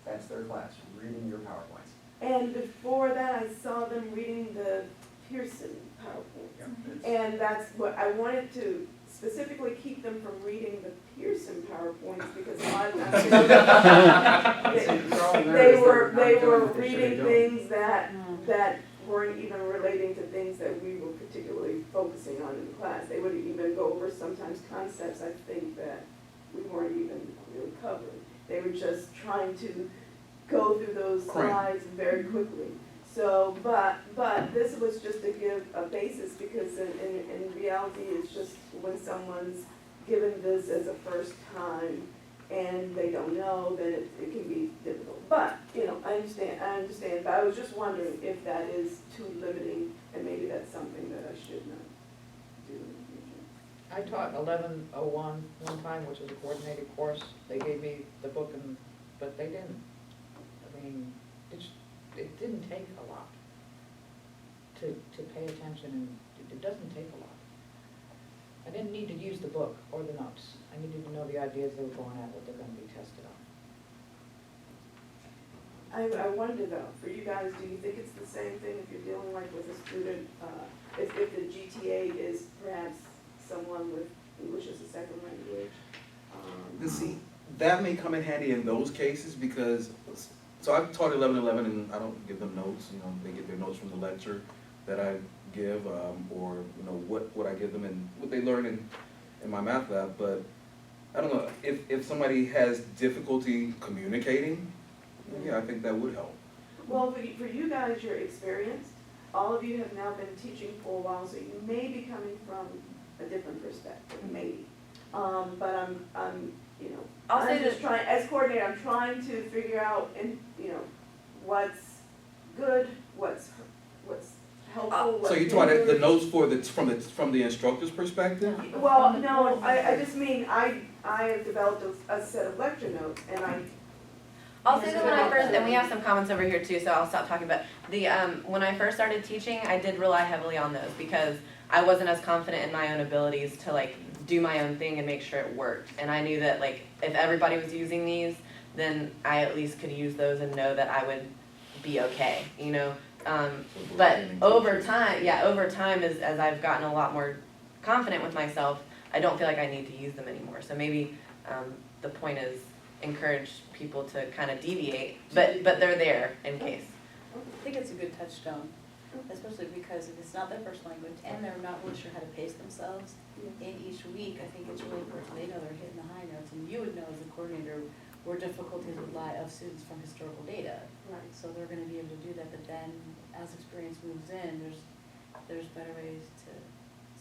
That's their class, reading your PowerPoints. And before that, I saw them reading the Pearson Yeah, PowerPoint. it's- And that's what, I wanted to specifically keep them from reading the Pearson PowerPoints, because a lot of times They're all nervous, they they're were, not they doing were what they should be reading doing. things that weren't even relating to things that we were particularly focusing on in the class. They would even go over sometimes concepts, I think, that we weren't even really covering. They were just trying to go through those Cram. slides very quickly. So, but this was just to give a basis, because in reality, it's just when someone's given this as a first time and they don't know, then it can be difficult. But, I understand, but I was just wondering if that is too limiting, and maybe that's something that I should not do in the future. I taught 1101 one time, which was a coordinated course. They gave me the book, but they didn't. I mean, it didn't take a lot to pay attention, and it doesn't take a lot. I didn't need to use the book or the notes. I needed to know the ideas they were going at, what they're going to be tested on. I wonder though, for you guys, do you think it's the same thing if you're dealing like with a student, if the GTA is perhaps someone with English as a second language? And see, that may come in handy in those cases because, so I've taught 1111 and I don't give them notes, they get their notes from the lecture that I give, or, what I give them and what they learn in my math lab, but I don't know, if somebody has difficulty communicating, yeah, I think that would help. Well, for you guys, you're experienced, all of you have now been teaching for a while, so you may be coming from a different perspective, maybe. But I'll say I'm just that- trying, as coordinator, I'm trying to figure out, what's good, what's helpful, what's. So you taught the hindering. notes from the instructor's perspective? Well, no, I just mean, I have developed a set of lecture notes, and I'll say that when I first, and we have some comments over here too, so I'll stop talking, but when I first started teaching, I did rely heavily on those because I wasn't as confident in my own abilities to do my own thing and make sure it worked. And I knew that if everybody was using these, then I at least could use those and know that I would be okay, But over time, as I've gotten a lot more confident with myself, I don't feel like I need to use them anymore. So maybe the point is encourage people to kind of deviate, but they're there in case. I think it's a good touchstone, especially because if it's not their first language and they're not really sure how to pace themselves in each week, I think it's really important they know they're hitting the high notes, and you would know as a coordinator where difficulties would lie of students from historical data. Right. So they're gonna be able to do that, but then as experience moves in, there's better ways to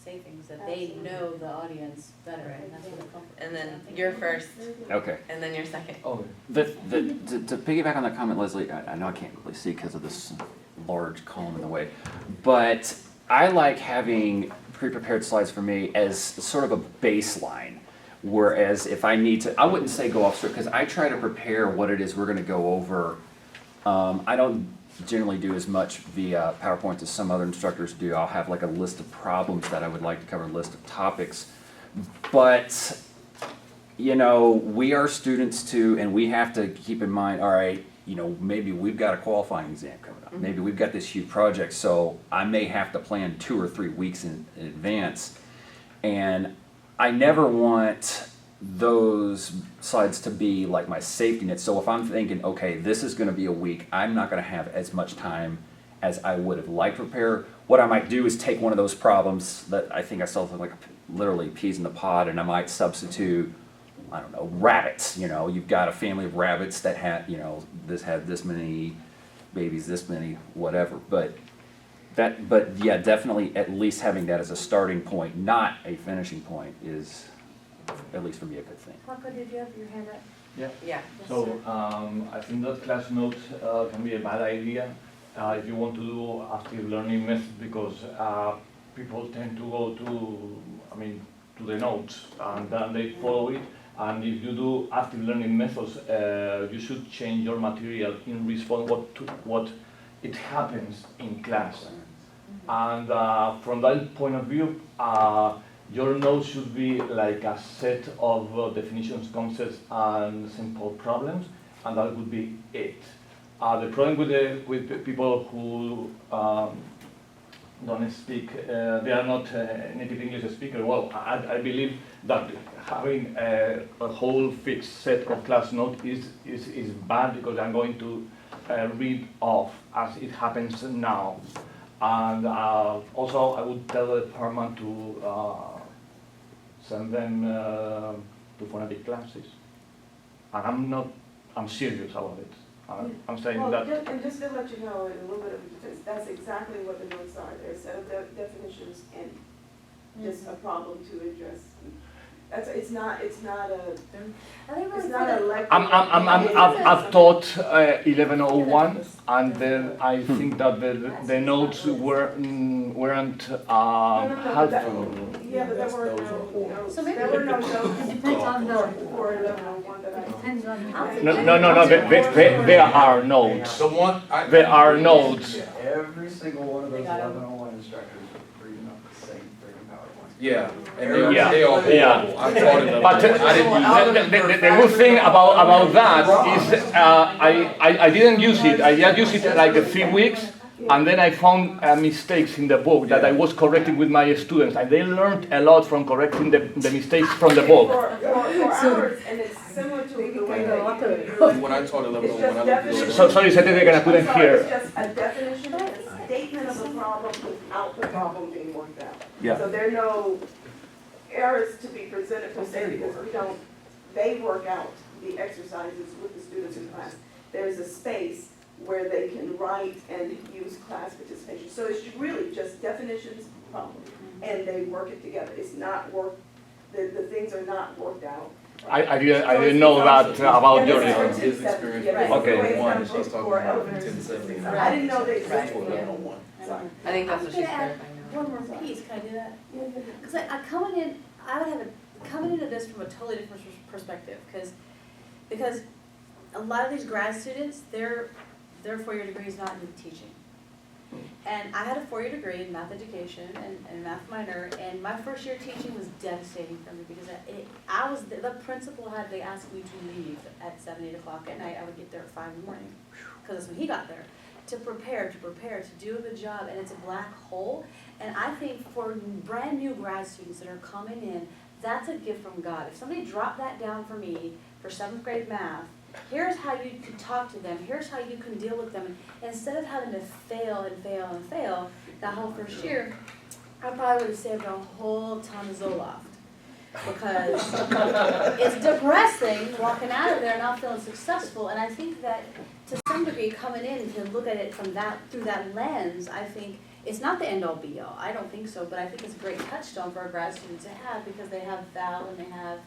say things that they Absolutely. know the audience better, Right. and that's what they're comfortable. And with. then So I think you're it's- first, Okay. and then you're second. Oh, To piggyback on that comment, Leslie, I know I can't really see because of this large column in the way, but I like having pre-prepared slides for me as sort of a baseline. Whereas if I need to, I wouldn't say go off script because I try to prepare what it is we're going to go over. I don't generally do as much via PowerPoint as some other instructors do. I'll have a list of problems that I would like to cover, a list of topics. But, we are students too, and we have to keep in mind, all right, maybe we've got a qualifying exam coming up. Maybe we've got this huge project, so I may have to plan 2 or 3 weeks in advance. And I never want those slides to be like my safety net. So if I'm thinking, okay, this is gonna be a week, I'm not gonna have as much time as I would have liked to prepare, what I might do is take one of those problems that I think I still think like literally peas in the pod, and I might substitute, I don't know, rabbits. You know, you've got a family of rabbits that had, you know, had this many babies, this many, whatever. But yeah, definitely at least having that as a starting point, not a finishing point, is at least for me a good thing. Marco, did you have your hand up? Yeah. Yeah. Yes, So sir. I think that class notes can be a bad idea if you want to do active learning methods, because people tend to go to the notes and then they follow it. And if you do active learning methods, you should change your material in response to what it happens in class. And from that point of view, your notes should be like a set of definitions, concepts, and simple problems, and that would be it. The problem with the people who don't speak, they are not native English speakers. Well, I believe that having a whole fixed set of class notes is bad, because I'm going to read off as it happens now. And also, I would tell the department to send them to phonetic classes. And I'm serious about it. I'm saying Well, that. and just to let you know, in a little bit of defense, that's exactly what the notes are. They're a set of definitions and just a problem to address. It's not a, Are they it's really not good? a lecture. I've taught 1101, and then I think that the notes weren't helpful. Yeah, but there were no, So maybe- there were no notes Depends on the, for 1101 that I. depends on. No, there are notes. The one, There are notes. Every single one of those They got 'em. 1101 instructors are reading off the same freaking PowerPoint. yeah, and Yeah, they are yeah. horrible. I taught it. But I didn't use it. the good thing about that is I didn't use it. I just used it like 3 weeks, and then I found mistakes in the book that I was correcting with my students, and they learned a lot from correcting the mistakes from the book. For hours, and it's similar to the way that you. When I taught 1101, I It's just looked definition. So sorry, Cedric, I couldn't hear. It's just a definition, a statement of a problem without the problem being worked out. Yeah. So there are no errors to be presented per se, because they work out the exercises with the students in class. There's a space where they can write and use class participation. So it's really just definitions, problem, and they work it together. It's not the things are not worked out. I didn't know that about your. His experience with Okay. 1101, she's talking about 1070. I didn't know they That's existed. what 1101. Sorry. I think that's I'm what she's gonna add clarifying now. one more piece, can I do that? Because I would have coming into this from a totally different perspective, because a lot of these grad students, their 4-year degree is not in teaching. And I had a 4-year degree in math education and math minor, and my first year teaching was devastating for me, because the principal they asked me to leave at 7, 8 o'clock at night. I would get there at 5 in the morning, because that's when he got there, to prepare, to do a good job, and it's a black hole. And I think for brand new grad students that are coming in, that's a gift from God. If somebody dropped that down for me for 7th grade math, here's how you can talk to them, here's how you can deal with them. And instead of having to fail and fail and fail that whole first year, I probably would have saved a whole ton of Zoloft. Because it's depressing walking out of there not feeling successful. And I think that to some degree, coming in to look at it through that lens, I think it's not the end all be all. I don't think so, but I think it's a great touchstone for a grad student to have, because they have Val and they have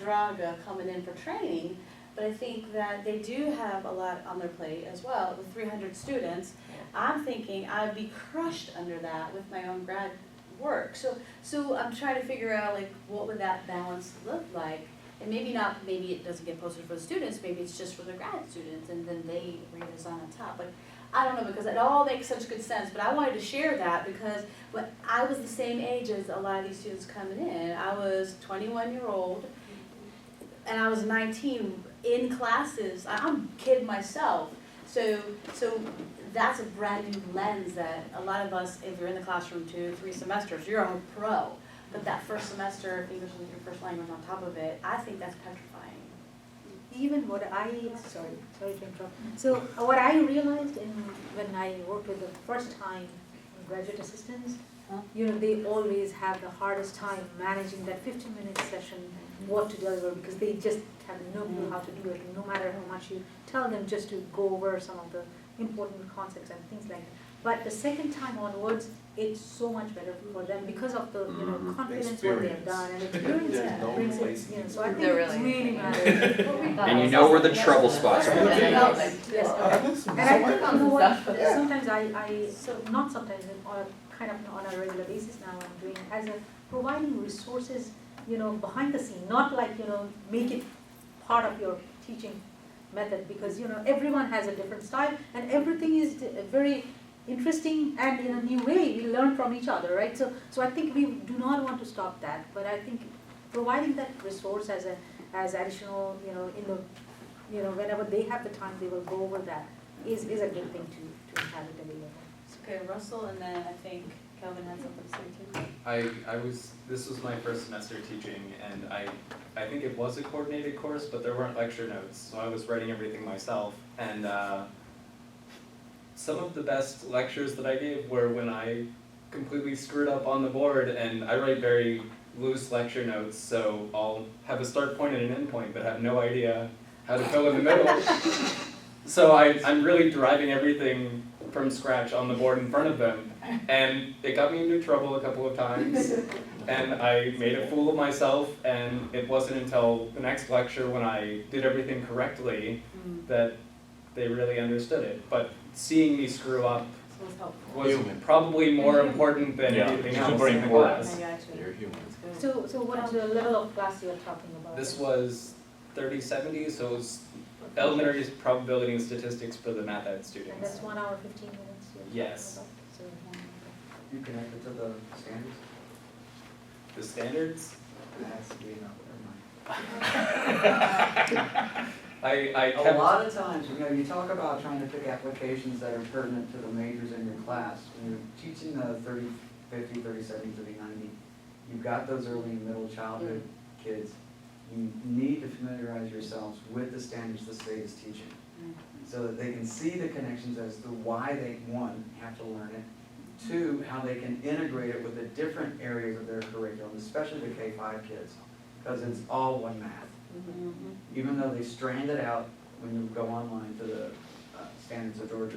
Draga coming in for training. But I think that they do have a lot on their plate as well. With 300 students, I'm thinking I'd be crushed under that with my own grad work. So I'm trying to figure out, like, what would that balance look like? And maybe it doesn't get posted for the students, maybe it's just for the grad students, and then they redesign on top. But I don't know, because it all makes such good sense. But I wanted to share that because I was the same age as a lot of these students coming in. I was 21-year-old, and I was 19 in classes. I'm a kid myself. So that's a brand new lens that a lot of us, if you're in the classroom 2, 3 semesters, you're a pro. but that first semester, if English was your first language on top of it, I think that's petrifying. Even what sorry to interrupt. So what I realized when I worked with the first time graduate assistants, they always have the hardest time managing that 15-minute session, what to deliver, because they just have no clue how to do it, no matter how much you tell them just to go over some of the important concepts and things like that. But the second time onwards, it's so much better for them because of the confidence what they have done and experience Yeah. that brings it. So I think They're it really- really matters. And you know where the trouble spots are. Yes, and I think, you know what, Yeah. sometimes not sometimes, or kind of on a regular basis now I'm doing, as a providing resources, behind the scene, not like, make it part of your teaching method, because, everyone has a different style and everything is very interesting and in a new way, we learn from each other, right? So I think we do not want to stop that, but I think providing that resource as additional, whenever they have the time, they will go over that, is a good thing to have it available. Okay, Russell, and then I think Kelvin had something to say too. This was my first semester teaching, and I think it was a coordinated course, but there weren't lecture notes, so I was writing everything myself. And some of the best lectures that I gave were when I completely screwed up on the board, and I write very loose lecture notes, so I'll have a start point and an end point, but have no idea how to fill in the middle. So I'm really deriving everything from scratch on the board in front of them, and it got me into trouble a couple of times, and I made a fool of myself, and it wasn't until the next lecture when I did everything correctly that they really understood it. But seeing me screw up So it's helpful. was Human. probably more important than Yeah, anything super else in the important. class. I got you. You're human. That's good. So what's the level of class you're talking about? This was 30-70, so it was elementary probability and statistics for the math ed And students. that's 1 hour, 15 minutes you're talking Yes. about? So, You connected to the standards? The standards? That's, never mind. I A kept, lot of times, you talk about trying to pick applications that are pertinent to the majors in your class. When you're teaching the 30, 50, 30, 70, 30, 90, you've got those early and middle childhood kids. You need to familiarize yourselves with the standards the state is teaching, so that they can see the connections as to why they, one, have to learn it, two, how they can integrate it with the different areas of their curriculum, especially the K-5 kids, because it's all one math. Even though they strand it out when you go online to the standards of Georgia.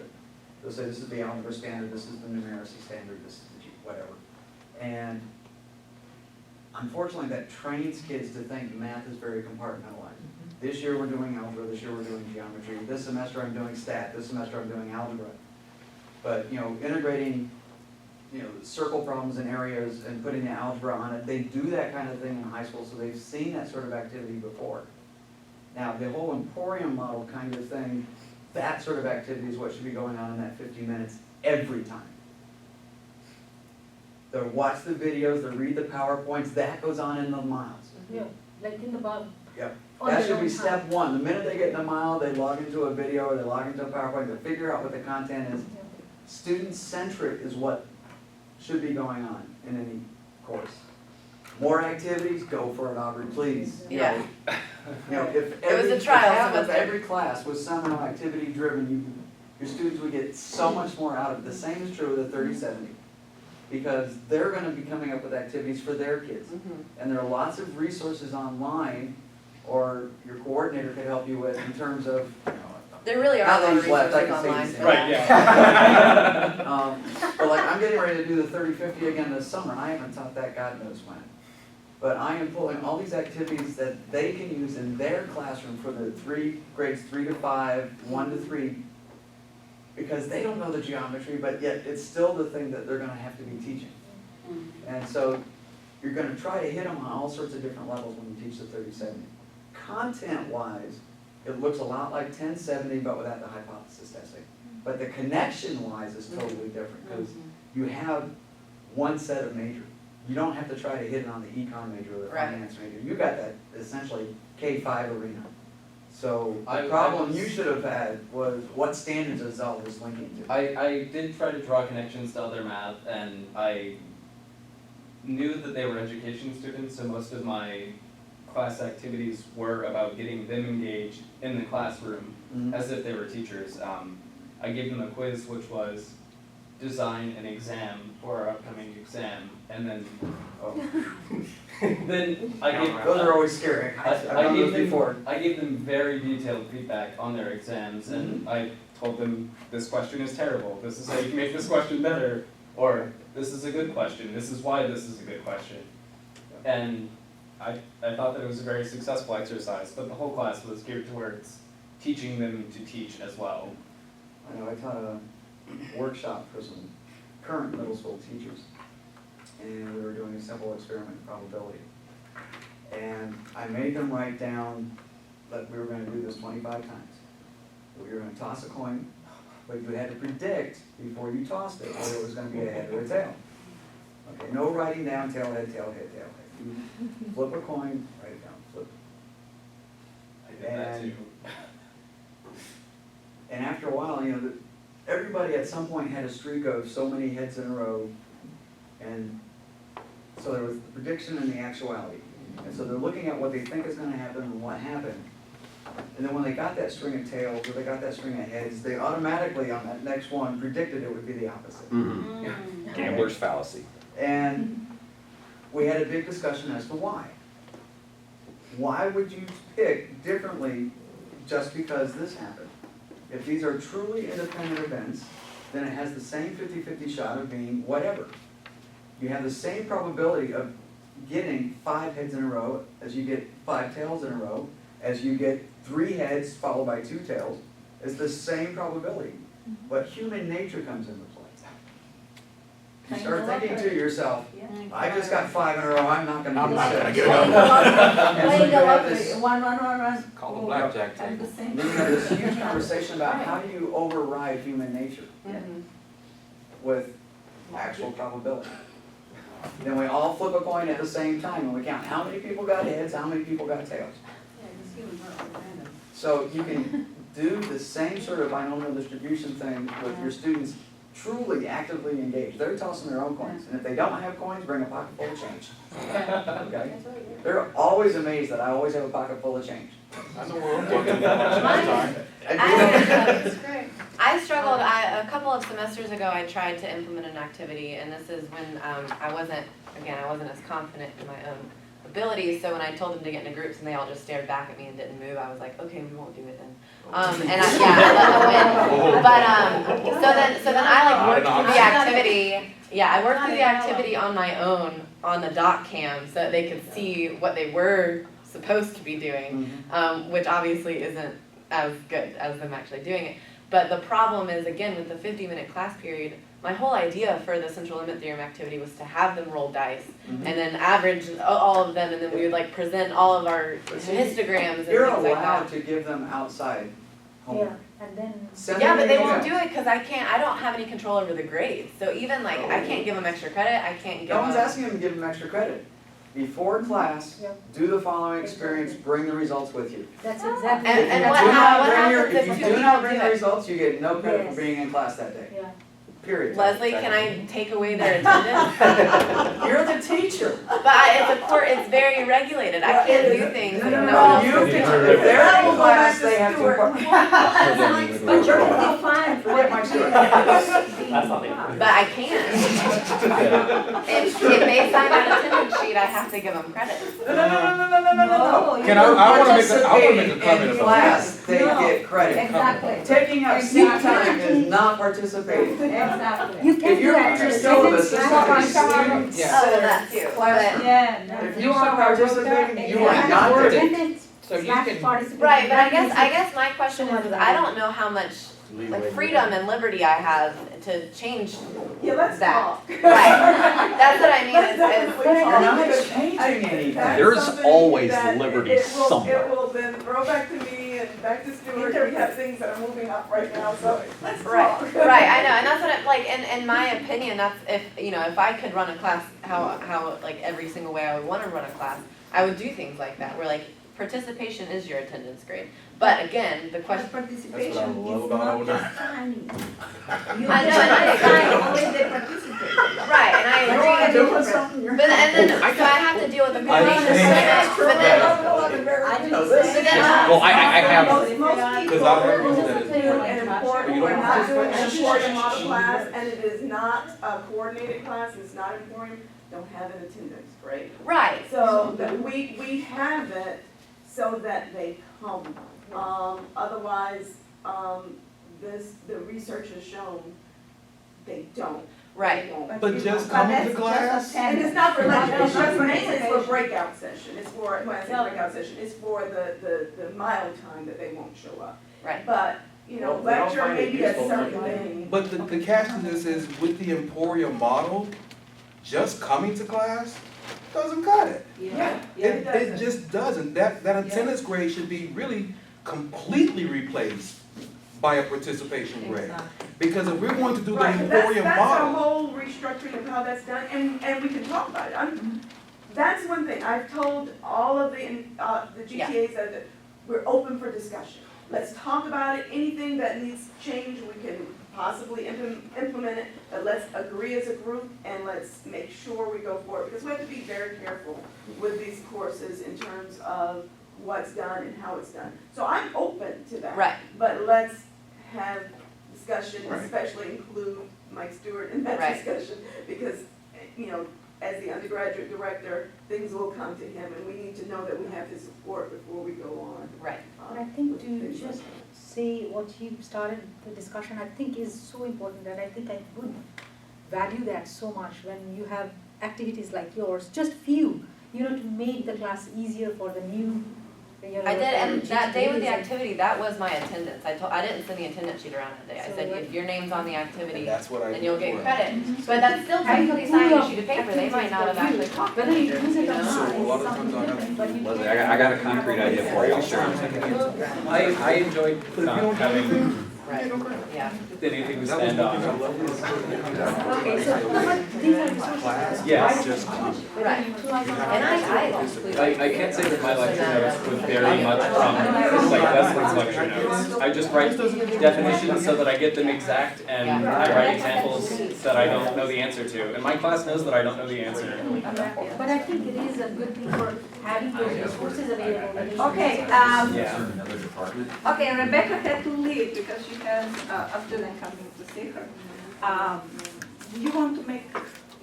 They'll say this is the algebra standard, this is the numeracy standard, this is the G, whatever. And unfortunately, that trains kids to think math is very compartmentalized. This year we're doing algebra, this year we're doing geometry, this semester I'm doing stat, this semester I'm doing algebra. But, integrating, circle problems in areas and putting the algebra on it, they do that kind of thing in high school, so they've seen that sort of activity before. Now, the whole emporium model kind of thing, that sort of activity is what should be going on in that 50 minutes every time. They watch the videos, they read the PowerPoints, that goes on in the miles. Yeah, like in the bottom. Yep. On That their should be own step time. one. The minute they get in the mile, they log into a video or they log into a PowerPoint, they figure out what the content is. Yeah. Student-centric is what should be going on in any course. More activities, go for it, Aubrey, please. Yeah. If It was a every, trial if half of semester. every class was somehow activity-driven, your students would get so much more out of it. The same is true with the 30-70. Because they're gonna be coming up with activities for their kids. And there are lots of resources online, or your coordinator could help you with in terms of, There really are a Now lot that of he's left, I resources can say online he's for right, that. yeah. But like, I'm getting ready to do the 30-50 again this summer, I haven't taught that God knows when. But I am pulling all these activities that they can use in their classroom for the grades 3 to 5, 1 to 3, because they don't know the geometry, but yet it's still the thing that they're gonna have to be teaching. And so, you're gonna try to hit them on all sorts of different levels when you teach the 30-70. Content-wise, it looks a lot like 10-70, but without the hypothesis testing. But the connection-wise is totally different, because you have one set of major. You don't have to try to hit it on the econ major or the Right. finance major. You got that essentially K-5 arena. So I the problem was- you should have had was what standards is all this linking to? I did try to draw connections to other math, and I knew that they were education students, so most of my class activities were about getting them engaged in the classroom Mhm. as if they were teachers. I gave them a quiz which was design an exam for our upcoming exam, and then, then I gave, Those are always scary. I've done those before. I gave them very detailed feedback on their exams, and I told them, this question is terrible, this is how you can make this question better, or this is a good question, this is why this is a good question. And I thought that it was a very successful exercise, but the whole class was geared towards teaching them to teach as well. I know, I taught a workshop for some current middle school teachers, and we were doing a simple experiment probability. And I made them write down that we were gonna do this 25 times. We were gonna toss a coin, but you had to predict before you tossed it whether it was gonna be a head or a tail. Okay, no writing down tail, head, tail, head, tail, head. You flip a coin, write it down, flip it. I did that too. And after a while, you know, everybody at some point had a streak of so many heads in a row, and so there was the prediction and the actuality. And so they're looking at what they think is gonna happen and what happened. And then when they got that string of tails, or they got that string of heads, they automatically on that next one predicted it would be the opposite. Gambler's fallacy. And we had a big discussion as to why. Why would you pick differently just because this happened? If these are truly independent events, then it has the same 50-50 shot of being whatever. You have the same probability of getting 5 heads in a row as you get 5 tails in a row, as you get 3 heads followed by 2 tails. It's the same probability. But human nature comes into play. You start thinking to yourself, I just got 5 in a row, I'm not gonna get 6. Playing the have lottery, this- run. Call a blackjack I'm table. the same. Then you have this huge conversation about how do you override human nature with actual probability. Then we all flip a coin at the same time and we count how many people got heads, how many people got tails. Yeah, just human world, random. So you can do the same sort of binomial distribution thing with your students truly actively engaged. They're tossing their own coins, and if they don't have coins, bring a pocket full of change. Okay? They're always amazed that I always have a pocket full of change. I know where I'm going next time. I struggled, a couple of semesters ago, I tried to implement an activity, and this is when I wasn't as confident in my own abilities, so when I told them to get into groups and they all just stared back at me and didn't move, I was like, okay, we won't do it then. I let them win. But, so then I worked through the activity, I worked through the activity on my own, on the DeCamp, so that they could see what they were supposed to be doing, which obviously isn't as good as them actually doing it. But the problem is, again, with the 50-minute class period, my whole idea for the central limit theorem activity was to have them roll dice and then average all of them, and then we would present all of our histograms and You're things like allowed that. to give them outside homework. Yeah, and then. Yeah, but they Send them won't do it because I don't have any control over the grades. So even I can't give them extra credit, I can't give No one's them. asking them to give them extra credit. Before class, do the following experience, bring the results with you. That's exactly. And what Do not happens bring if If you you do not don't bring do the it? results, you get no credit for Yes. being in class that day. Yeah. Period. Leslie, can I take away their attendance? You're the teacher. But it's very regulated. I can't do things. No, that no, no no, one you else can, can do. if they're in class, they have to. But you're gonna be fine. Forget my story. That's not the But I can't. If they sign that attendance sheet, I have to give them credit. No. Can I wanna make a comment In about class, they No. get credit. Exactly. Taking up seat time is not participating. Exactly. You If can do you're that. in your syllabus, this is a student. Oh, well, that too. But, Yeah. If you are participating, you are not there. So you can. right, but I guess my question is I don't know how much freedom and liberty I have to change Yeah, let's that. talk. Right. That's what I mean. Let's Is definitely You're talk. not changing anything. That's There's something always that liberty it will- somewhere. It will then throw back to me and back to Stuart, we have things that are moving up right now, so let's talk. right, I know, and that's what I'm in my opinion, that's if I could run a class how every single way I would want to run a class, I would do things like that, where participation is your attendance grade. But again, the question. That's what I love about older. I know, and I agree. Only they participate. Right, and I Right. Doing something, you're. But and then, so I have to deal with the parents, but then, Well, I have, Most people Because I have who used that as do an important, You are don't not have to- doing an Emporium model class, and it is not a coordinated class, it's not Emporium, don't have an attendance, right? right, So that we have it so that they come. Otherwise, the research has shown they don't. right. They won't. But just coming to class? And it's not for like, it's just mainly it's for breakout session, it's for, when I say breakout session, it's for the mild time that they won't show up. Right. But, you know, Well, they don't lecture find it maybe a useful. certain thing. But the catch to this is with the Emporium model, just coming to class doesn't cut it. Yeah, It just doesn't. That attendance grade should be really completely replaced by a participation grade. Because if we're going to do the Right, Emporium that's a model, whole restructuring of how that's done, and we can talk about it. That's one thing, I've told all of the GTAs that we're open for discussion. Let's talk about it, anything that needs change, we can possibly implement it, but let's agree as a group and let's make sure we go for it. Because we have to be very careful with these courses in terms of what's done and how it's done. So I'm open to that. Right. But let's have discussion, Right. especially include Mike Stewart in that Right. discussion, because, you know, as the undergraduate director, things will come to him, and we need to know that we have his support before we go on. Right. But I think with to things like just that. say what you started the discussion, I think is so important, and I think I would value that so much when you have activities like yours, just few, you know, to make the class easier for the new, you know. I did, and that day with the GTAs and- activity, that was my attendance. I didn't send the attendance sheet around that day. I So said, what- if your name's on the activity, that's what I then do you'll as get well. credit. But that's still technically signing a sheet of paper. They might not have actually talked to Whether you teachers, use you it or know? not, So a lot it's of times something I have- different, but you Leslie, can- I got a concrete idea for you, I'll share. I enjoy not having Right, yeah. anything to stand on. Okay, so these are resources. Yes. Just come. Right. And I can't say that my lecture notes would vary much from like Leslie's lecture notes. I just write definitions so that I get them exact, and I write examples that I don't know the answer to. And my class knows that I don't know the answer. But I think it is a good thing for having those resources available. that you Okay, should- Yeah. Another department? Okay, Rebecca had to leave because she has a student coming to see her. Do you want to make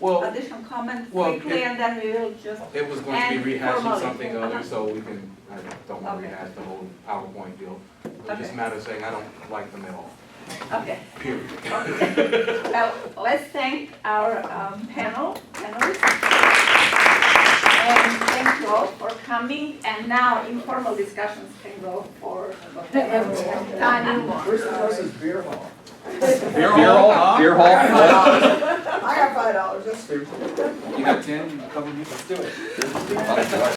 Well, additional comments well, quickly, and then we will just, it was going to And be rehashing formally. something other, so we can, I don't want to Okay. rehash the whole PowerPoint deal. It was just a Okay. matter of saying I don't like them at all, okay. period. Well, let's thank our panelists. And thank you all for coming, and now informal discussions can go for time. Where's the closest beer hall? Beer hall? Beer hall? I got $5, that's stupid. You got 10, you cover me, let's do it.